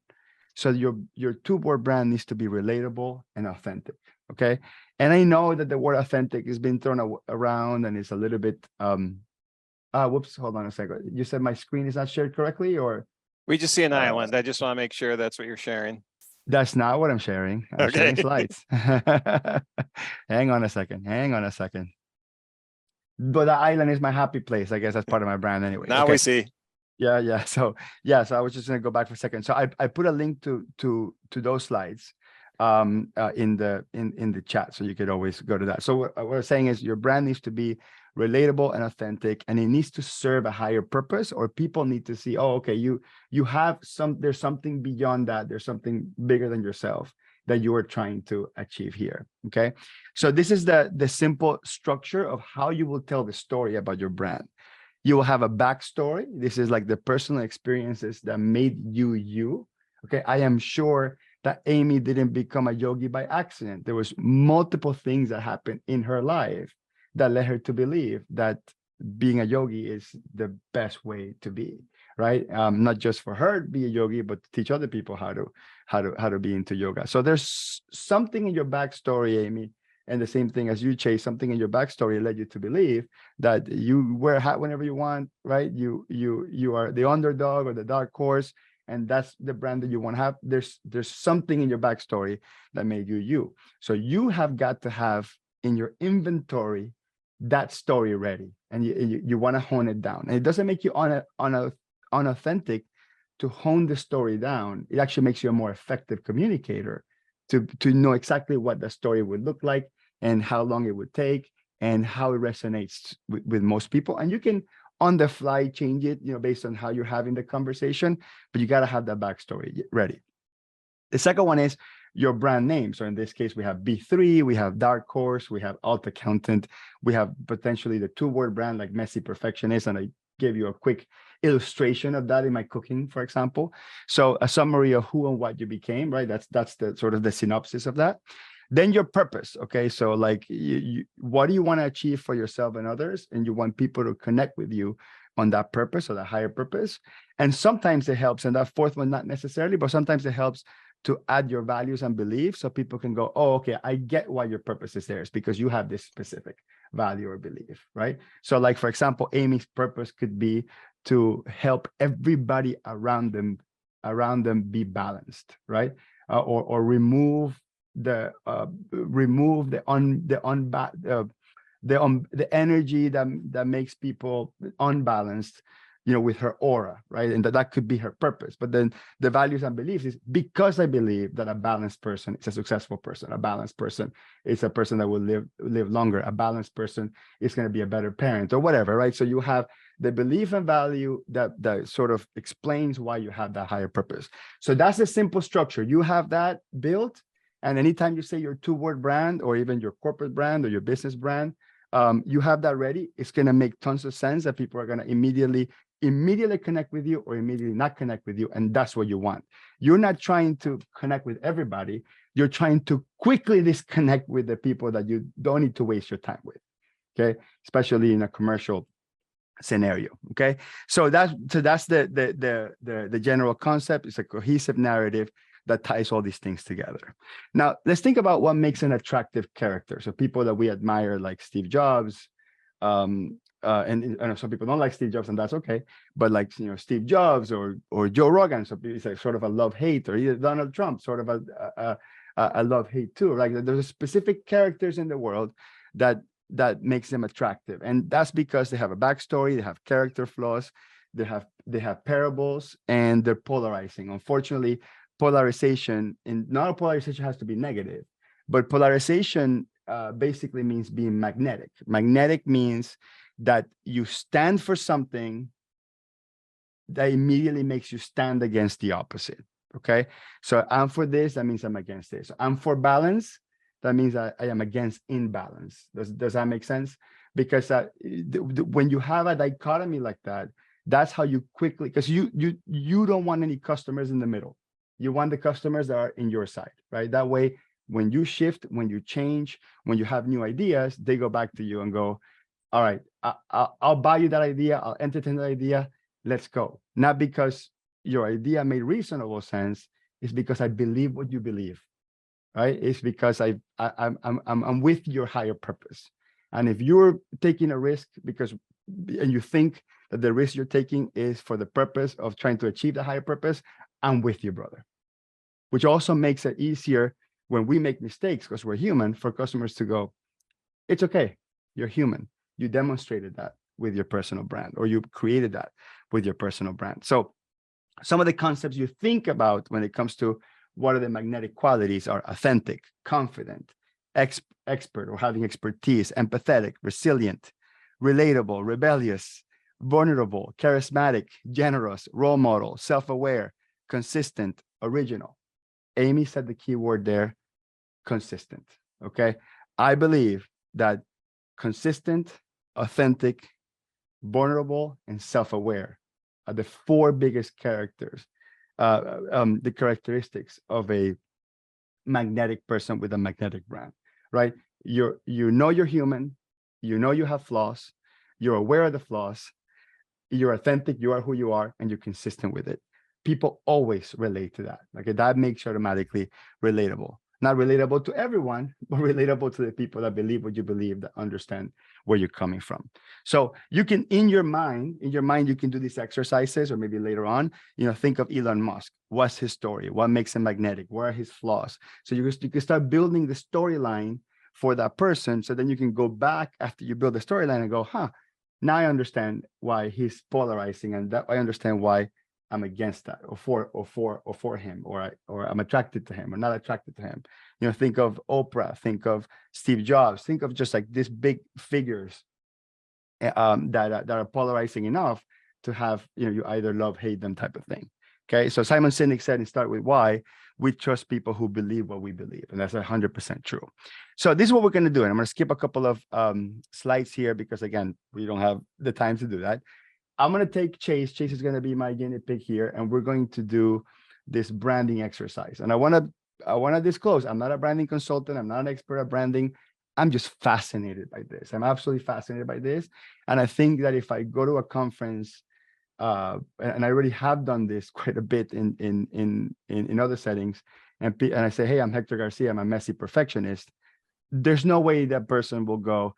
Speaker 3: So your 2-word brand needs to be relatable and authentic. Okay. And I know that the word authentic has been thrown around and it's a little bit, whoops, hold on a second. You said my screen is not shared correctly, or?
Speaker 1: We just see an island. I just want to make sure that's what you're sharing.
Speaker 3: That's not what I'm sharing. I'm sharing slides. Hang on a second. But the island is my happy place. I guess that's part of my brand anyway.
Speaker 1: Now we see.
Speaker 3: Yeah. So I was just gonna go back for a second. So I put a link to those slides in the chat, so you could always go to that. So what we're saying is your brand needs to be relatable and authentic, and it needs to serve a higher purpose, or people need to see, oh, okay, you have there's something beyond that. There's something bigger than yourself that you are trying to achieve here. Okay. So this is the simple structure of how you will tell the story about your brand. You will have a backstory. This is like the personal experiences that made you you. Okay. I am sure that Amy didn't become a yogi by accident. There was multiple things that happened in her life that led her to believe that being a yogi is the best way to be, right? Not just for her to be a yogi, but to teach other people how to be into yoga. So there's something in your backstory, Amy, and the same thing as you, Chase, something in your backstory led you to believe that you wear a hat whenever you want, right? You are the underdog or the dark horse, and that's the brand that you want to have. There's something in your backstory that made you you. So you have got to have in your inventory that story ready, and you want to hone it down. And it doesn't make you unauthentic to hone the story down. It actually makes you a more effective communicator to know exactly what the story would look like and how long it would take and how it resonates with most people. And you can on the fly change it, based on how you're having the conversation, but you got to have that backstory ready. The second one is your brand name. So in this case, we have B3, we have Dark Horse, we have Alt Accountant, we have potentially the 2-word brand like Messy Perfectionist, and I gave you a quick illustration of that in my cooking, for example. So a summary of who and what you became, right? That's the sort of the synopsis of that. Then your purpose, okay? So like, what do you want to achieve for yourself and others? And you want people to connect with you on that purpose or that higher purpose. And sometimes it helps, and that fourth one, not necessarily, but sometimes it helps to add your values and beliefs so people can go, oh, okay, I get why your purpose is there. It's because you have this specific value or belief, right? So like, for example, Amy's purpose could be to help everybody around them be balanced, right? Or remove the energy that makes people unbalanced, with her aura, right? And that could be her purpose. But then the values and beliefs is because I believe that a balanced person is a successful person. A balanced person is a person that will live longer. A balanced person is going to be a better parent or whatever, right? So you have the belief and value that sort of explains why you have that higher purpose. So that's a simple structure. You have that built. And anytime you say your 2-word brand or even your corporate brand or your business brand, you have that ready. It's going to make tons of sense that people are going to immediately connect with you or immediately not connect with you. And that's what you want. You're not trying to connect with everybody. You're trying to quickly disconnect with the people that you don't need to waste your time with. Okay. Especially in a commercial scenario. Okay. So that's the general concept. It's a cohesive narrative that ties all these things together. Now, let's think about what makes an attractive character. So people that we admire, like Steve Jobs, and I know some people don't like Steve Jobs, and that's okay. But like, Steve Jobs or Joe Rogan, so it's like sort of a love-hate, or either Donald Trump, sort of a love-hate too. Like there's specific characters in the world that makes them attractive, and that's because they have a backstory, they have character flaws, they have parables, and they're polarizing. Unfortunately, polarization, and not all polarization has to be negative, but polarization basically means being magnetic. Magnetic means that you stand for something that immediately makes you stand against the opposite. Okay, so I'm for this, that means I'm against this. I'm for balance, that means I am against imbalance. Does that make sense? Because when you have a dichotomy like that, that's how you quickly, because you don't want any customers in the middle. You want the customers that are in your side, right? That way, when you shift, when you change, when you have new ideas, they go back to you and go, all right, I'll buy you that idea, I'll entertain that idea, let's go. Not because your idea made reasonable sense, it's because I believe what you believe, right? It's because I'm with your higher purpose. And if you're taking a risk and you think that the risk you're taking is for the purpose of trying to achieve the higher purpose, I'm with you, brother. Which also makes it easier when we make mistakes, because we're human, for customers to go, it's okay, you're human. You demonstrated that with your personal brand, or you created that with your personal brand. So some of the concepts you think about when it comes to what are the magnetic qualities are authentic, confident, expert or having expertise, empathetic, resilient, relatable, rebellious, vulnerable, charismatic, generous, role model, self-aware, consistent, original. Amy said the key word there, consistent. Okay. I believe that consistent, authentic, vulnerable, and self-aware are the four biggest characters, the characteristics of a magnetic person with a magnetic brand, right? You know you're human, you know you have flaws, you're aware of the flaws, you're authentic, you are who you are, and you're consistent with it. People always relate to that. Okay, that makes you automatically relatable. Not relatable to everyone, but relatable to the people that believe what you believe, that understand where you're coming from. So you can, in your mind, you can do these exercises, or maybe later on, think of Elon Musk. What's his story? What makes him magnetic? What are his flaws? So you can start building the storyline for that person. So then you can go back after you build the storyline and go, now I understand why he's polarizing, and that I understand why I'm against that, or for him, or I'm attracted to him or not attracted to him. Think of Oprah, think of Steve Jobs, think of just like these big figures that are polarizing enough to have, you either love, hate them type of thing. Okay, so Simon Sinek said, and start with why. We trust people who believe what we believe, and that's 100% true. So this is what we're going to do, and I'm going to skip a couple of slides here because, again, we don't have the time to do that. I'm going to take Chase. Chase is going to be my guinea pig here, and we're going to do this branding exercise. And I want to disclose, I'm not a branding consultant. I'm not an expert at branding. I'm just fascinated by this. I'm absolutely fascinated by this. And I think that if I go to a conference, and I already have done this quite a bit in other settings, and I say, hey, I'm Hector Garcia, I'm a messy perfectionist, there's no way that person will go,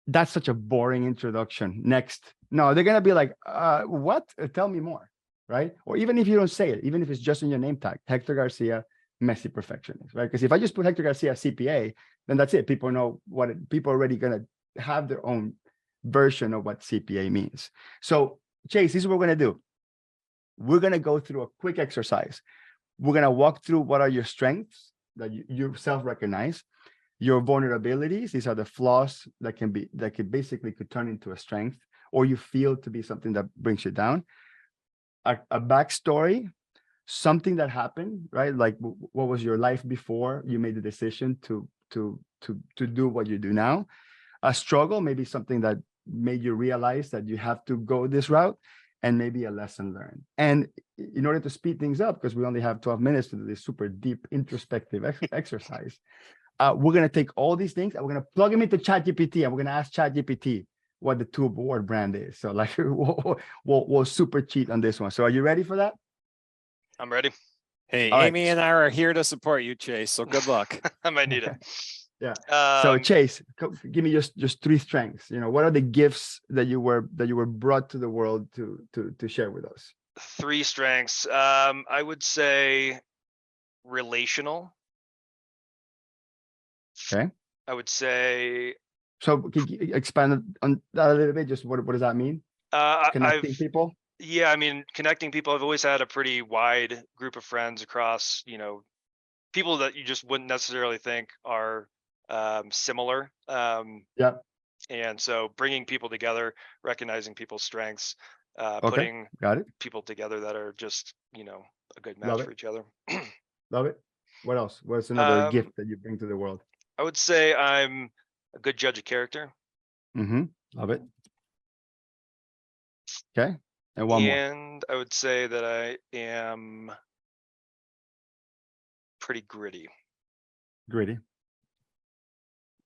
Speaker 3: that's such a boring introduction. Next. No, they're going to be like, what? Tell me more, right? Or even if you don't say it, even if it's just in your name tag, Hector Garcia, messy perfectionist, right? Because if I just put Hector Garcia CPA, then that's it. People know people are already going to have their own version of what CPA means. So Chase, this is what we're going to do. We're going to go through a quick exercise. We're going to walk through what are your strengths that you self-recognize, your vulnerabilities. These are the flaws that could turn into a strength, or you feel to be something that brings you down. A backstory, something that happened, right? Like what was your life before you made the decision to do what you do now? A struggle, maybe something that made you realize that you have to go this route, and maybe a lesson learned. And in order to speed things up, because we only have 12 minutes to do this super deep introspective exercise, we're going to take all these things and we're going to plug them into ChatGPT, and we're going to ask ChatGPT what the two-word brand is. So like we'll super cheat on this one. So are you ready for that?
Speaker 2: I'm ready.
Speaker 1: Hey,
Speaker 3: All right.
Speaker 1: Amy and I are here to support you, Chase. So good luck.
Speaker 2: I might need it.
Speaker 3: Yeah. So
Speaker 2: Um,
Speaker 3: Chase, give me just three strengths. You know, what are the gifts that you were brought to the world to share with us?
Speaker 2: three strengths. I would say relational.
Speaker 3: Okay.
Speaker 2: I would say
Speaker 3: So can you expand on that a little bit? Just what does that mean? Connecting people.
Speaker 2: yeah, I mean, connecting people. I've always had a pretty wide group of friends across, people that you just wouldn't necessarily think are similar.
Speaker 3: Yeah.
Speaker 2: And so bringing people together, recognizing people's strengths,
Speaker 3: Okay.
Speaker 2: putting
Speaker 3: Got it.
Speaker 2: people together that are just, a good match
Speaker 3: Love
Speaker 2: for
Speaker 3: it.
Speaker 2: each other.
Speaker 3: Love it. What else? What's another
Speaker 2: Um,
Speaker 3: gift that you bring to the world?
Speaker 2: I would say I'm a good judge of character.
Speaker 3: Mm-hmm. Love it. Okay. And one more.
Speaker 2: And I would say that I am pretty gritty.
Speaker 3: Gritty.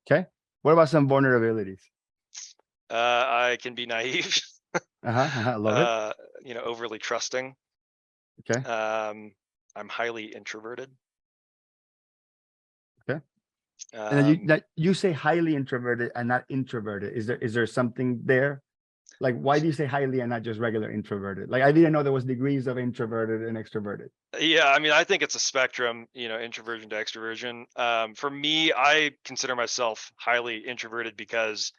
Speaker 3: Okay. What about some vulnerabilities?
Speaker 2: I can be naive,
Speaker 3: Love it.
Speaker 2: overly trusting.
Speaker 3: Okay.
Speaker 2: I'm highly introverted.
Speaker 3: Okay. And then
Speaker 2: Um,
Speaker 3: you say highly introverted and not introverted. Is there something there? Like, why do you say highly and not just regular introverted? Like, I didn't know there was degrees of introverted and extroverted.
Speaker 2: yeah, I mean, I think it's a spectrum, introversion to extroversion. For me, I consider myself highly introverted because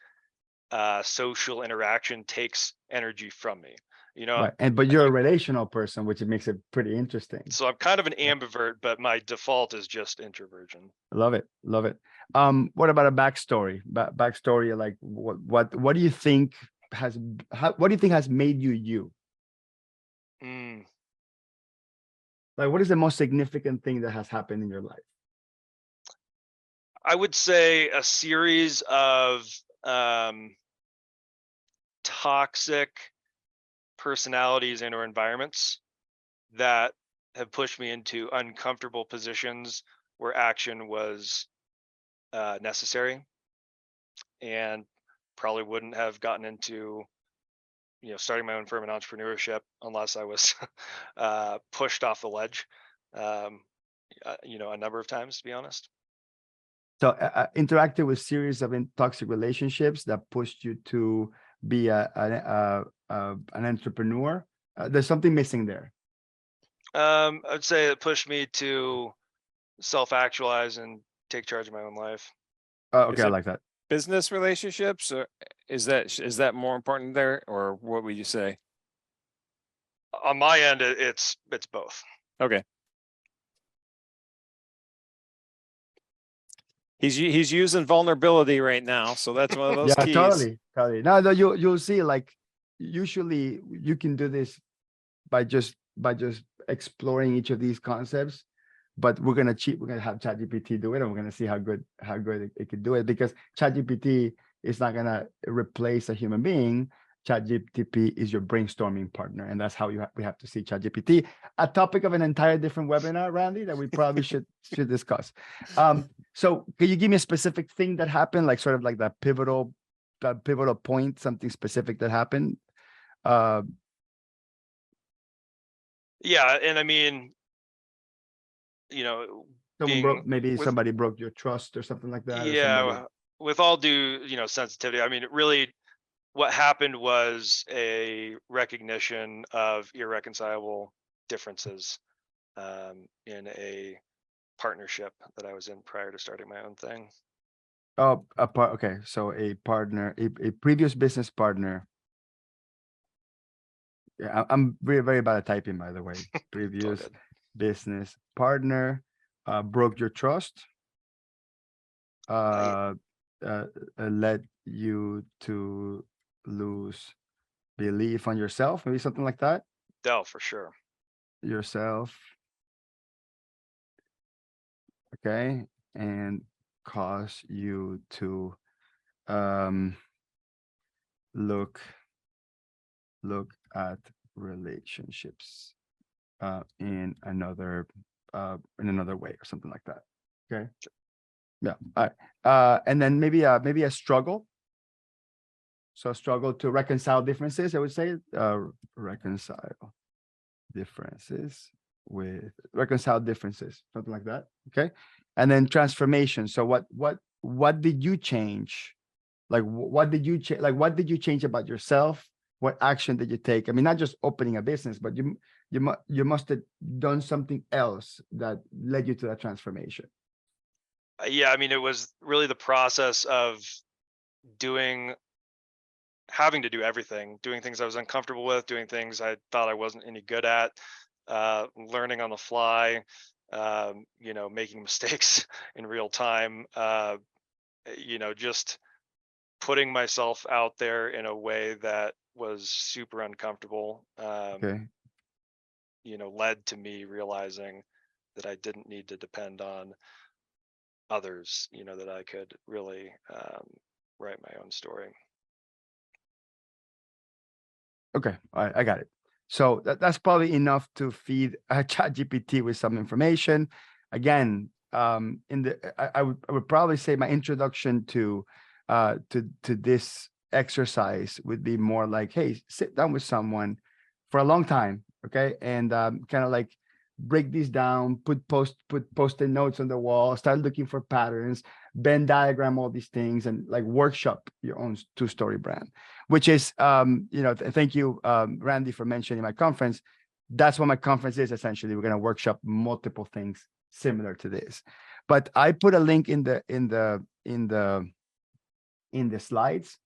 Speaker 2: social interaction takes energy from me.
Speaker 3: Right. But you're a relational person, which makes it pretty interesting.
Speaker 2: So I'm kind of an ambivert, but my default is just introversion.
Speaker 3: Love it. Love it. What about a backstory? Backstory, like what do you think what do you think has made you you? Like, what is the most significant thing that has happened in your life?
Speaker 2: I would say a series of toxic personalities and or environments that have pushed me into uncomfortable positions where action was necessary, and probably wouldn't have gotten into starting my own firm in entrepreneurship unless I was pushed off the ledge a number of times, to be honest.
Speaker 3: So interacted with series of toxic relationships that pushed you to be an entrepreneur. There's something missing there.
Speaker 2: I'd say it pushed me to self-actualize and take charge of my own life.
Speaker 3: Okay, I like that.
Speaker 1: Business relationships, or is that more important there, or what would you say?
Speaker 2: On my end, it's both.
Speaker 1: Okay. He's using vulnerability right now, so that's one of those keys.
Speaker 3: Totally. No, you'll see. Like, usually you can do this by just exploring each of these concepts, but we're gonna have ChatGPT do it, and we're gonna see how good it could do it, because ChatGPT is not gonna replace a human being. ChatGPT is your brainstorming partner, and that's how we have to see ChatGPT. A topic of an entire different webinar, Randy, that we probably should discuss. So can you give me a specific thing that happened, like sort of like that pivotal point, something specific that happened?
Speaker 2: Yeah, and I mean,
Speaker 3: somebody broke your trust or something like that.
Speaker 2: Yeah, with all due sensitivity, I mean, really what happened was a recognition of irreconcilable differences in a partnership that I was in prior to starting my own thing.
Speaker 3: Oh, okay. So a partner, a previous business partner. Yeah, I'm very, very bad at typing, by the way. Previous business partner broke your trust. Led you to lose belief on yourself, maybe something like that.
Speaker 2: Oh, for sure.
Speaker 3: Yourself. Okay. And cause you to look at relationships in another way or something like that. Okay. Yeah. All right. And then maybe a struggle. So a struggle to reconcile differences, I would say. Reconcile differences, something like that. Okay. And then transformation. So what what did you change? Like, what did you change? Like, what did you change about yourself? What action did you take? I mean, not just opening a business, but you must have done something else that led you to that transformation.
Speaker 2: Yeah, I mean, it was really the process of having to do everything, doing things I was uncomfortable with, doing things I thought I wasn't any good at, learning on the fly, making mistakes in real time, just putting myself out there in a way that was super uncomfortable,
Speaker 3: Okay.
Speaker 2: led to me realizing that I didn't need to depend on others, that I could really write my own story.
Speaker 3: Okay, all right, I got it. So that's probably enough to feed ChatGPT with some information. Again, I would probably say my introduction to this exercise would be more like, hey, sit down with someone for a long time, okay, and kind of like break these down, put post-it notes on the wall, start looking for patterns, Venn diagram all these things, and like workshop your own two-story brand, which is, thank you, Randy, for mentioning my conference. That's what my conference is. Essentially, we're going to workshop multiple things similar to this. But I put a link in the slides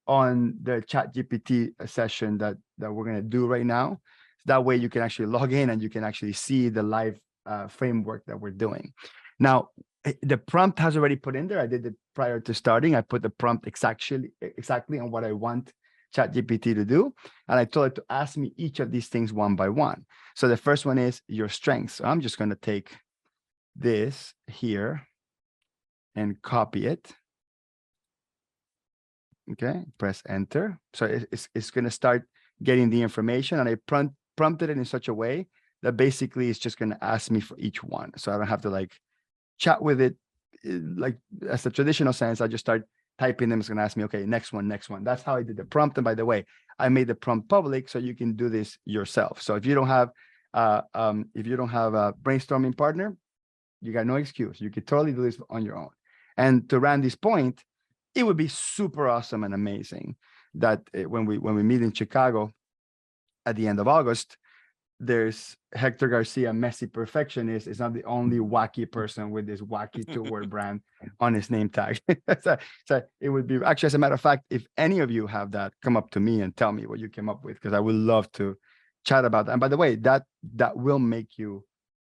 Speaker 3: on the ChatGPT session that we're going to do right now. That way you can actually log in and you can actually see the live framework that we're doing. Now, the prompt has already put in there. I did it prior to starting. I put the prompt exactly on what I want ChatGPT to do. And I told it to ask me each of these things one by one. So the first one is your strengths. So I'm just going to take this here and copy it. Okay, press enter. So it's going to start getting the information, and I prompted it in such a way that basically it's just going to ask me for each one. So I don't have to like chat with it like as a traditional sense. I just start typing them. It's going to ask me, okay, next one. That's how I did the prompt. And by the way, I made the prompt public so you can do this yourself. So if you don't have a brainstorming partner, you got no excuse. You could totally do this on your own. And to Randy's point, it would be super awesome and amazing that when we meet in Chicago at the end of August, there's Hector Garcia, messy perfectionist, is not the only wacky person with this wacky two-word brand on his name tag. So it would be actually, as a matter of fact, if any of you have that, come up to me and tell me what you came up with, because I would love to chat about that. And by the way, that will make you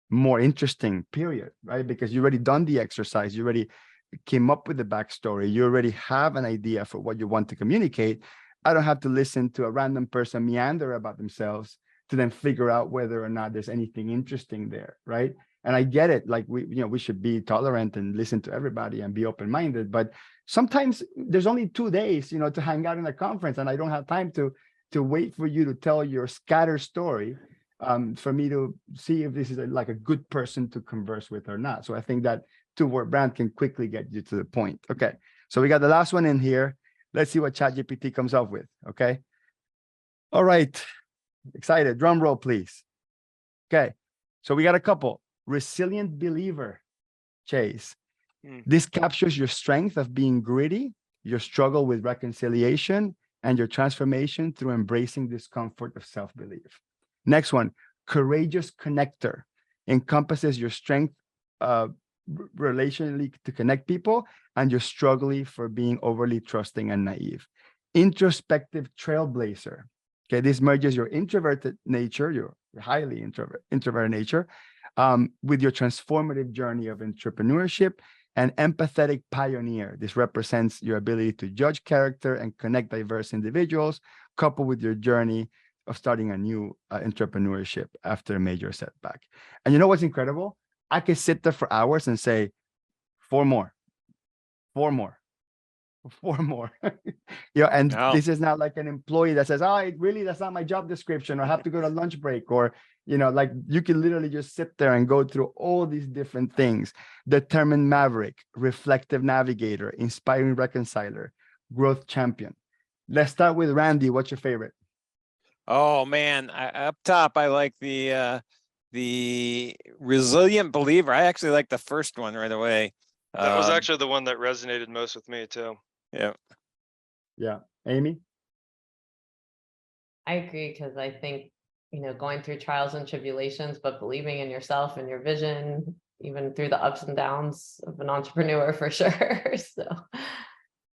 Speaker 3: more interesting, period, right? Because you already done the exercise, you already came up with the backstory, you already have an idea for what you want to communicate. I don't have to listen to a random person meander about themselves to then figure out whether or not there's anything interesting there, right? And I get it, like we should be tolerant and listen to everybody and be open-minded, but sometimes there's only 2 days, to hang out in a conference, and I don't have time to wait for you to tell your scattered story for me to see if this is like a good person to converse with or not. So I think that two-word brand can quickly get you to the point. Okay, so we got the last one in here. Let's see what ChatGPT comes up with. Okay, all right, excited, drum roll please. Okay, so we got a couple. Resilient believer, Chase. This captures your strength of being gritty, your struggle with reconciliation, and your transformation through embracing discomfort of self-belief. Next one, courageous connector, encompasses your strength relationally to connect people and your struggling for being overly trusting and naive. Introspective trailblazer. Okay, this merges your introverted nature, your highly introverted nature, with your transformative journey of entrepreneurship. And empathetic pioneer. This represents your ability to judge character and connect diverse individuals, coupled with your journey of starting a new entrepreneurship after a major setback. And you know what's incredible? I could sit there for hours and say, 4 more. And this is not like an employee that says, oh, that's not my job description, or I have to go to lunch break, or, like you can literally just sit there and go through all these different things. Determined maverick, reflective navigator, inspiring reconciler, growth champion. Let's start with Randy. What's your favorite?
Speaker 1: Oh man, up top, I like the resilient believer. I actually like the first one right away.
Speaker 2: That was
Speaker 1: Um,
Speaker 2: actually the one that resonated most with me too.
Speaker 1: Yeah.
Speaker 3: Yeah. Amy?
Speaker 4: I agree, because I think, going through trials and tribulations, but believing in yourself and your vision, even through the ups and downs of an entrepreneur for sure. So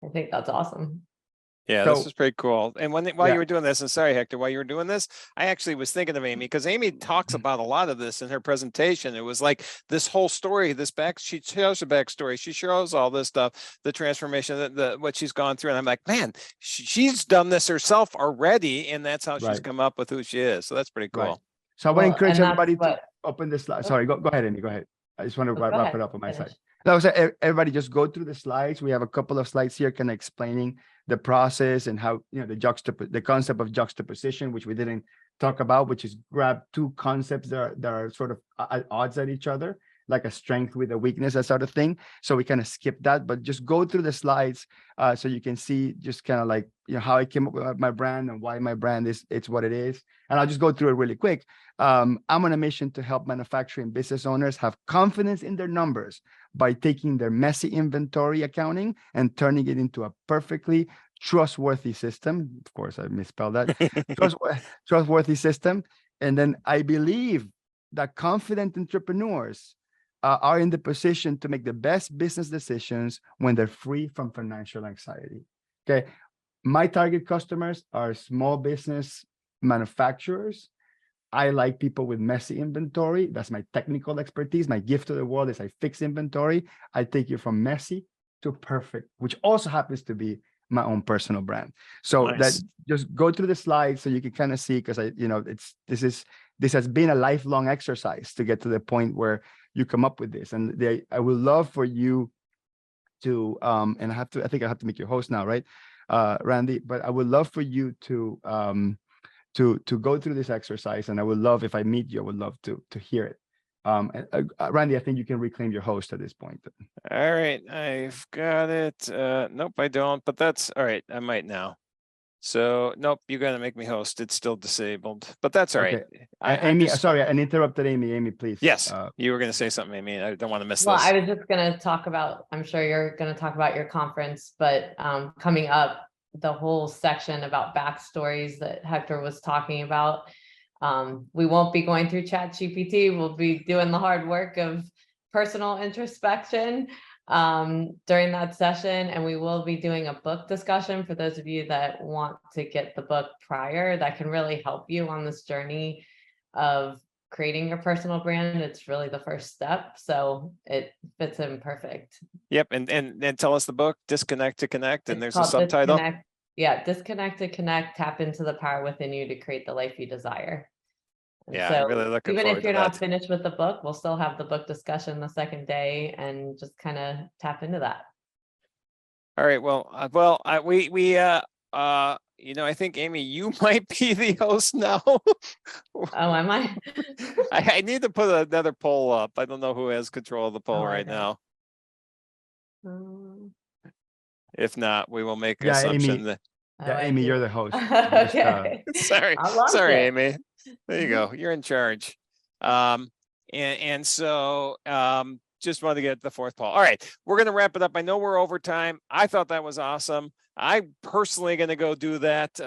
Speaker 4: I think that's awesome.
Speaker 1: Yeah,
Speaker 3: So-
Speaker 1: this is pretty cool. And while
Speaker 3: Yeah.
Speaker 1: you were doing this, and sorry, Hector, while you were doing this, I actually was thinking of Amy, because Amy talks about a lot of this in her presentation. It was like this whole story, she shows the backstory. She shows all this stuff, the transformation, what she's gone through. And I'm like, man, she's done this herself already. And that's how she's
Speaker 3: Right.
Speaker 1: come up with who she is. So that's pretty cool.
Speaker 3: Right. So I want to
Speaker 4: Well,
Speaker 3: encourage
Speaker 4: and that's
Speaker 3: everybody to
Speaker 4: what-
Speaker 3: open the slide.
Speaker 4: Oh.
Speaker 3: Sorry, go ahead, Amy. Go ahead. I just want to
Speaker 4: Go
Speaker 3: wrap
Speaker 4: ahead,
Speaker 3: it up on my
Speaker 4: finish.
Speaker 3: side. No, so everybody just go through the slides. We have a couple of slides here kind of explaining the process and how, the concept of juxtaposition, which we didn't talk about, which is grab two concepts that are sort of at odds at each other, like a strength with a weakness, that sort of thing. So we kind of skip that, but just go through the slides so you can see just kind of like, how I came up with my brand and why my brand it's what it is. And I'll just go through it really quick. I'm on a mission to help manufacturing business owners have confidence in their numbers by taking their messy inventory accounting and turning it into a perfectly trustworthy system. Of course, I misspelled that. Trustworthy system. And then I believe that confident entrepreneurs are in the position to make the best business decisions when they're free from financial anxiety. Okay. My target customers are small business manufacturers. I like people with messy inventory. That's my technical expertise. My gift to the world is I fix inventory. I take you from messy to perfect, which also happens to be my own personal brand. So
Speaker 1: Nice.
Speaker 3: that just go through the slides so you can kind of see, because this has been a lifelong exercise to get to the point where you come up with this. And I would love for you to and I think I have to make you host now, right? Randy, but I would love for you to go through this exercise, and I would love, if I meet you, I would love to hear it. Randy, I think you can reclaim your host at this point.
Speaker 1: All right, I've got it. Nope, I don't, but that's all right. I might now. So nope, you got to make me host. It's still disabled, but that's all right.
Speaker 3: Okay.
Speaker 1: I'm
Speaker 3: Amy,
Speaker 1: just-
Speaker 3: sorry, I interrupted Amy. Amy, please.
Speaker 1: Yes, you were going to say something, Amy. I don't want to miss
Speaker 4: Well,
Speaker 1: this.
Speaker 4: I was just gonna talk about, I'm sure you're gonna talk about your conference, but coming up, the whole section about backstories that Hector was talking about. We won't be going through ChatGPT. We'll be doing the hard work of personal introspection during that session, and we will be doing a book discussion for those of you that want to get the book prior. That can really help you on this journey of creating your personal brand. It's really the first step, so it fits in perfect.
Speaker 1: Yep, and tell us the book, Disconnect to Connect, and
Speaker 4: It's
Speaker 1: there's a
Speaker 4: called
Speaker 1: subtitle.
Speaker 4: Disconnect. Yeah, Disconnect to Connect, tap into the power within you to create the life you desire. And
Speaker 1: Yeah, I'm really looking
Speaker 4: even
Speaker 1: forward
Speaker 4: if you're
Speaker 1: to
Speaker 4: not
Speaker 1: that.
Speaker 4: finished with the book, we'll still have the book discussion the second day and just kind of tap into that.
Speaker 1: All right, well, I think Amy, you might be the host now.
Speaker 4: Oh, am I?
Speaker 1: I need to put another poll up. I don't know who has control of the poll
Speaker 4: Oh,
Speaker 1: right
Speaker 4: okay.
Speaker 1: now.
Speaker 4: Um,
Speaker 1: If not, we will make
Speaker 3: Yeah,
Speaker 1: assumption
Speaker 3: Amy.
Speaker 1: that.
Speaker 3: Yeah,
Speaker 4: I
Speaker 3: Amy,
Speaker 4: see.
Speaker 3: you're the host. Just,
Speaker 4: Okay.
Speaker 1: Sorry,
Speaker 4: I lost
Speaker 1: sorry,
Speaker 4: it.
Speaker 1: Amy. There you go. You're in charge. And so just wanted to get the fourth poll. All right, we're gonna wrap it up. I know we're over time. I thought that was awesome. I'm personally gonna go do that.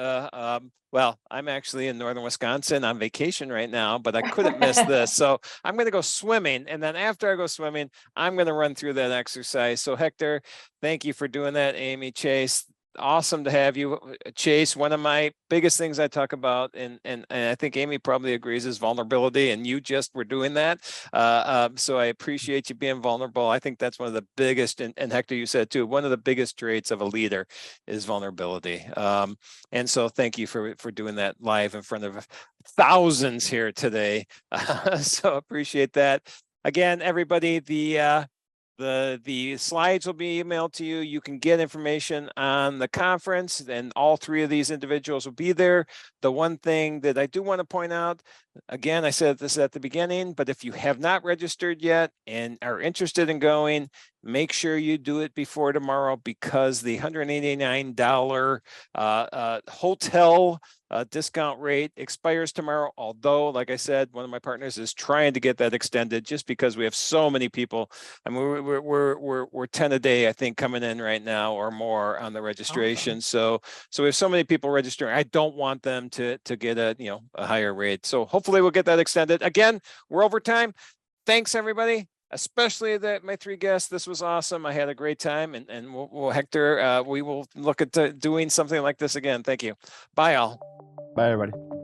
Speaker 1: Well, I'm actually in northern Wisconsin on vacation right now, but I couldn't miss this. So I'm gonna go swimming, and then after I go swimming, I'm gonna run through that exercise. So Hector, thank you for doing that. Amy, Chase, awesome to have you. Chase, one of my biggest things I talk about, and I think Amy probably agrees, is vulnerability, and you just were doing that. So I appreciate you being vulnerable. I think that's one of the biggest, and Hector, you said too, one of the biggest traits of a leader is vulnerability. And so thank you for doing that live in front of thousands here today. So appreciate that. Again, everybody, the slides will be emailed to you. You can get information on the conference, and all three of these individuals will be there. The one thing that I do want to point out, again, I said this at the beginning, but if you have not registered yet and are interested in going, make sure you do it before tomorrow, because the $189 hotel discount rate expires tomorrow. Although, like I said, one of my partners is trying to get that extended, just because we have so many people. I mean, we're 10 a day, I think, coming in right now or more on the registration. So we have so many people registering. I don't want them to get a higher rate. So hopefully we'll get that extended. Again, we're over time. Thanks, everybody, especially my 3 guests. This was awesome. I had a great time, and we'll Hector, we will look at doing something like this again. Thank you. Bye all.
Speaker 3: Bye, everybody.